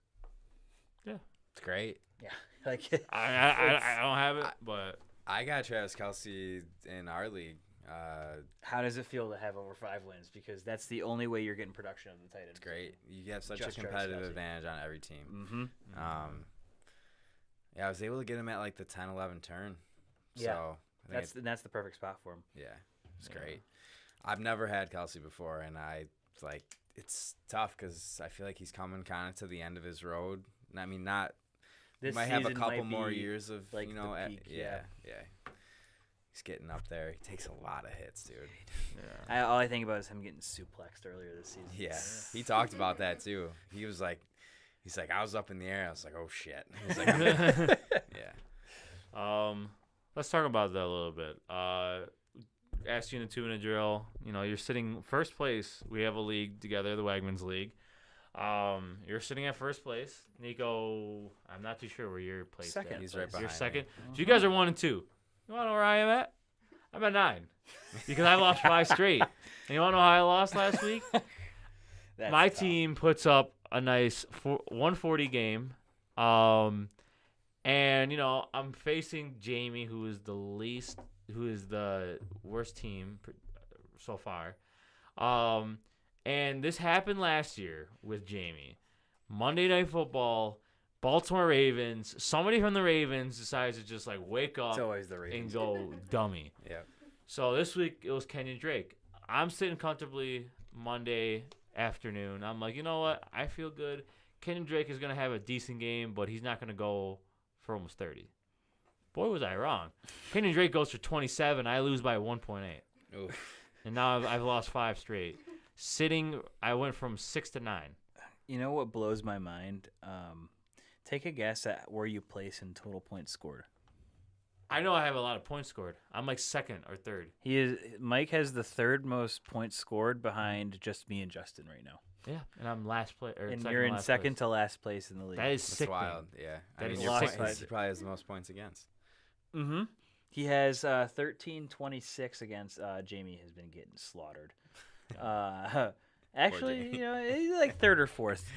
Yeah, it's great. Yeah, like I don't have it, but I got Travis Kelce in our league. How does it feel to have over 5 wins? Because that's the only way you're getting production of the tight end. It's great. You have such a competitive advantage on every team. Mm-hmm. I was able to get him at like the 10-11 turn. Yeah, so that's the perfect spot for him. Yeah, it's great. I've never had Kelce before, and it's tough because I feel like he's coming kind of to the end of his road. I mean, not. This might have a couple more years of like the peak, yeah. He's getting up there. He takes a lot of hits, dude. Yeah. All I think about is him getting suplexed earlier this season. Yeah, he talked about that too. He's like, I was up in the air. I was like, oh shit. He's like, yeah. Let's talk about that a little bit. Ask you in a 2-minute drill. You know, you're sitting first place. We have a league together, the Wagmans League. You're sitting at first place. Nico, I'm not too sure where you're placed. Second. He's right behind. You're second. Me. So you guys are 1 and 2. You want to know where I am at? I'm at 9 because I lost 5 straight. And you want to know how I lost last week? My team puts up a nice 140 game. And, you know, I'm facing Jamie, who is the worst team so far. And this happened last year with Jamie. Monday Night Football, Baltimore Ravens. Somebody from the Ravens decides to just, like, wake up It's always the Ravens. and go dummy. Yeah. So this week it was Kenyon Drake. I'm sitting comfortably Monday afternoon. I'm like, you know what? I feel good. Kenyon Drake is going to have a decent game, but he's not going to go for almost 30. Boy, was I wrong. Kenyon Drake goes for 27. I lose by 1.8. Oof. And now I've lost 5 straight. I went from 6 to 9. You know what blows my mind? Take a guess at where you place in total points scored. I know I have a lot of points scored. I'm like second or third. Mike has the third most points scored behind just me and Justin right now. Yeah, and I'm last place. And you're in second to last place in the league. That is That's sick. wild. Yeah. That is your sick. point- he probably has the most points against. Mm-hmm. He has 13-26 against Jamie has been getting slaughtered. Actually, Jamie. you know, he's like third or fourth.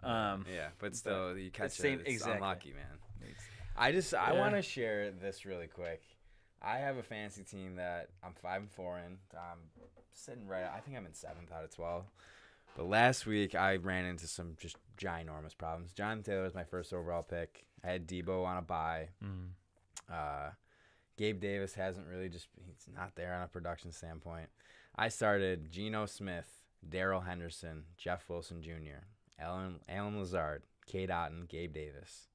Yeah, but still, you catch same- it. It's exactly. unlucky, man. I want to share this really quick. I have a fantasy team that I'm 5-4 in. I'm sitting right. I think I'm in 7th out of 12. But last week I ran into some just ginormous problems. Jonathan Taylor was my first overall pick. I had Debo on a bye. Gabe Davis hasn't really he's not there on a production standpoint. I started Geno Smith, Darrell Henderson, Jeff Wilson Jr., Alan Lazard, Cade Otton, Gabe Davis,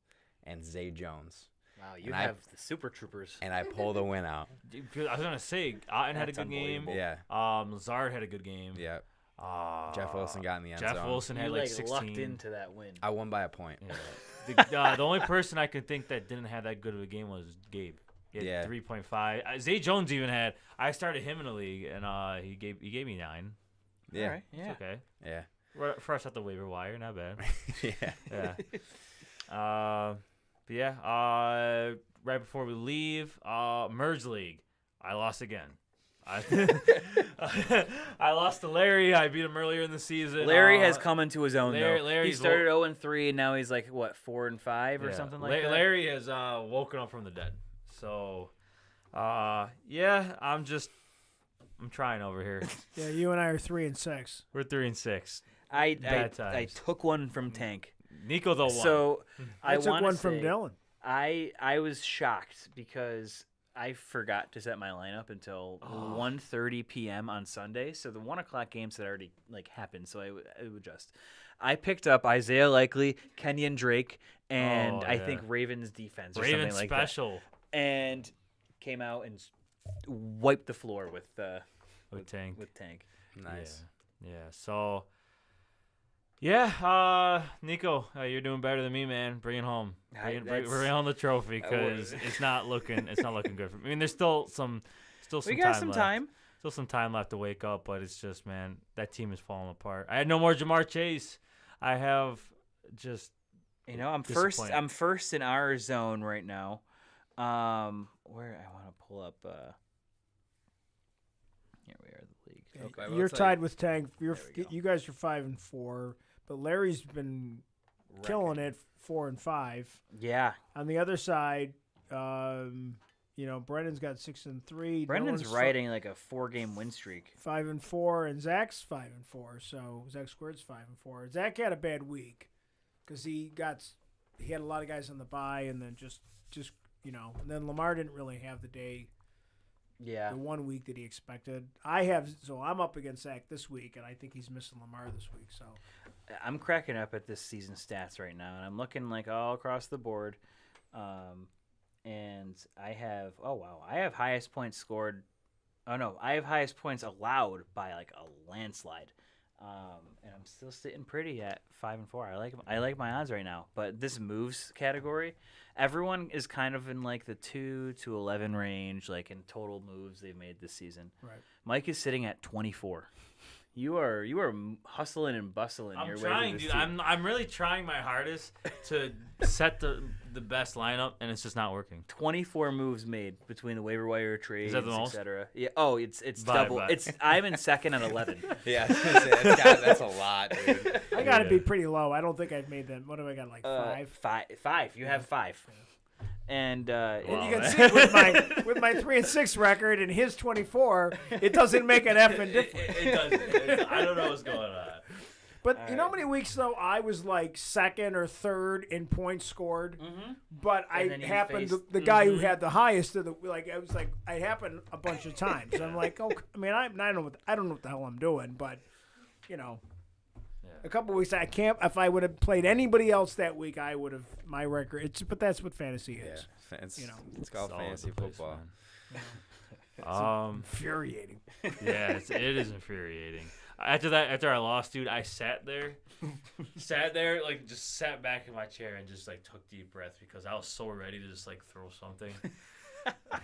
and Zay Jones. Wow, you have the Super Troopers. And I pulled a win out. I was gonna say Otten had a good game. Yeah. Lazard had a good game. Yeah. Jeff Wilson got in the end Jeff zone. Wilson had You like 16. lucked into that win. I won by a point. Yeah. The only person I could think that didn't have that good of a game was Gabe. He had 3.5. Zay Jones even had. I started him in the league, and he gave me 9. Yeah. All right, yeah. It's okay. Yeah. Fresh out the waiver wire, not bad. Yeah. Yeah. But yeah. Right before we leave, Merge League, I lost again. I lost to Larry. I beat him earlier in the season. Larry has come into his own. Larry he started 0-3, and now he's like what 4-5 or something like that. Larry has woken up from the dead. So, yeah, I'm trying over here. Yeah, you and I are 3-6. We're 3-6. I took one from Tank. Nico the one. So I took wanna one from say, Dylan. I was shocked because I forgot to set my lineup until 1:30 p.m. on Sunday. So the 1 o'clock games had already happened. So I would adjust. I picked up Isaiah Likely, Kenyon Drake, and I think Ravens defense or Ravens something like special. that. And came out and wiped the floor with Tank. With Tank. Nice. Yeah. So. Yeah, Nico, you're doing better than me, man. Bring it home. Bring home the trophy because it's not looking good for me. I mean, there's still some we got some time. Still some time left to wake up, but it's just, man, that team is falling apart. I had no more Jamar Chase. I have just, I'm first in our zone right now. Where I want to pull up. Here we are, the league. Okay, you're tied with Tank. You guys are 5-4. But Larry's been killing it, 4-5. Yeah. On the other side, Brendan's got 6-3. Brendan's riding like a 4-game win streak. 5-4, and Zach's 5-4. So Zach Squared's 5-4. Zach had a bad week because he had a lot of guys on the bye, and then just and then Lamar didn't really have the day. Yeah. The 1 week that he expected. I'm up against Zach this week, and I think he's missing Lamar this week. So I'm cracking up at this season stats right now, and I'm looking like all across the board. and I have highest points scored. Oh no, I have highest points allowed by like a landslide. And I'm still sitting pretty at 5-4. I like my odds right now. But this moves category, everyone is kind of in like the 2 to 11 range, like in total moves they've made this season. Right. Mike is sitting at 24. You are hustling and bustling. I'm your trying, way to dude. this team. I'm really trying my hardest to set the best lineup, and it's just not working. 24 moves made between the waiver wire trades, the most? etc. Yeah. Oh, it's Bye, double. bye. I'm in second at 11. Yeah, I was gonna say, that's a lot, dude. I got to be pretty low. I don't think I've made them. What do I got, like 5? Five. You have 5. And And Wow. you can see with my 3-6 record and his 24, it doesn't make an effing difference. It doesn't. I don't know what's going on. But you know how many weeks though I was like second or third in points scored, but And I then you happened faced- the guy who had the highest of the I happened a bunch of times. So I'm like, oh, I mean, I don't know what the hell I'm doing, but you know. A couple weeks I can't. If I would have played anybody else that week, I would have my record. But that's what fantasy is. Yeah, it's, You know. it's called It's all over fantasy the place, football. man. Infuriating. Yeah, it is infuriating. After I lost, dude, I sat there, like just sat back in my chair and just like took deep breaths because I was so ready to just like throw something.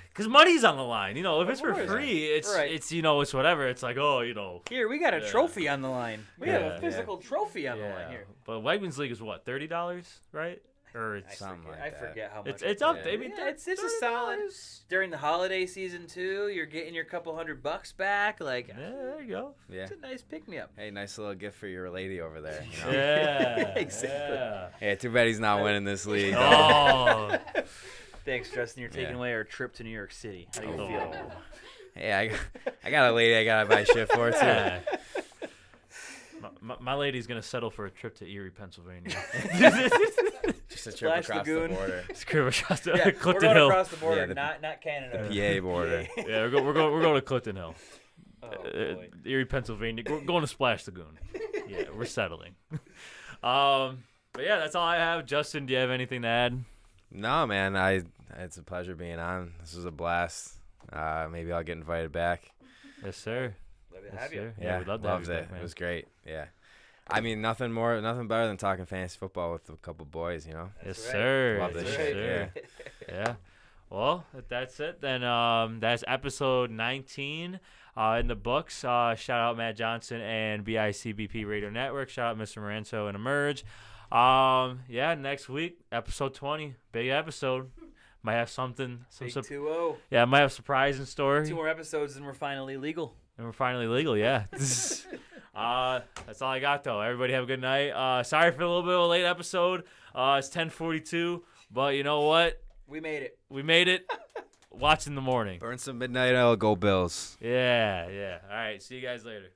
Because money's on the line, you know. If it's for free, it's it's whatever. It's like, oh, you know. here we got a Yeah. trophy on the line. We have Yeah. a physical trophy on the line here. But Wegmans League is what, $30, right? Or it's Something like I that. forget how much. it's up. Yeah. There. I mean, Yeah, it's a solid. During the holiday season too, you're getting your couple $100 back. Like, Yeah, there you go. Yeah. it's a nice pick me up. Hey, nice little gift for your lady over there. You know? Yeah, Exactly. Yeah. Hey, too bad he's not winning this league. Oh, Thanks, Justin. You're taking Yeah. away our trip to New York City. How do you feel? Hey, I got a lady I gotta buy shit for too. yeah. My lady's gonna settle for a trip to Erie, Pennsylvania. Just a trip Splash across Lagoon. the border. Screw across the Yeah, we're Clifton going Hill. across the border, Yeah, the- not Canada. PA border. Yeah, we're going to Clifton Hill. Oh, boy. Erie, Pennsylvania. We're going to Splash Lagoon. Yeah, we're settling. But yeah, that's all I have. Justin, do you have anything to add? No, man. It's a pleasure being on. This was a blast. Maybe I'll get invited back. Yes, sir. Love to Yes, have you. sir. Yeah, we'd love to loved have you it. back, man. It was great. Yeah. I mean, nothing better than talking fantasy football with a couple boys, you know? Yes, That's right. sir. Love Yes, this That's shit. sir. Yeah. Well, if that's it, then that's episode 19 in the books. Shout out Matt Johnson and BICBP Radio Network. Shout out Mr. Moranzo and Emerge. Yeah, next week, episode 20. Big episode. Might have something. Big 2-0. Yeah, I might have a surprise in store. 2 more episodes and we're finally legal. And we're finally legal, yeah. That's all I got, though. Everybody have a good night. Sorry for a little bit of a late episode. It's 10:42, but you know what? We made it. We made it. Watch in the morning. Burn some midnight oil. Go Bills. Yeah. All right. See you guys later.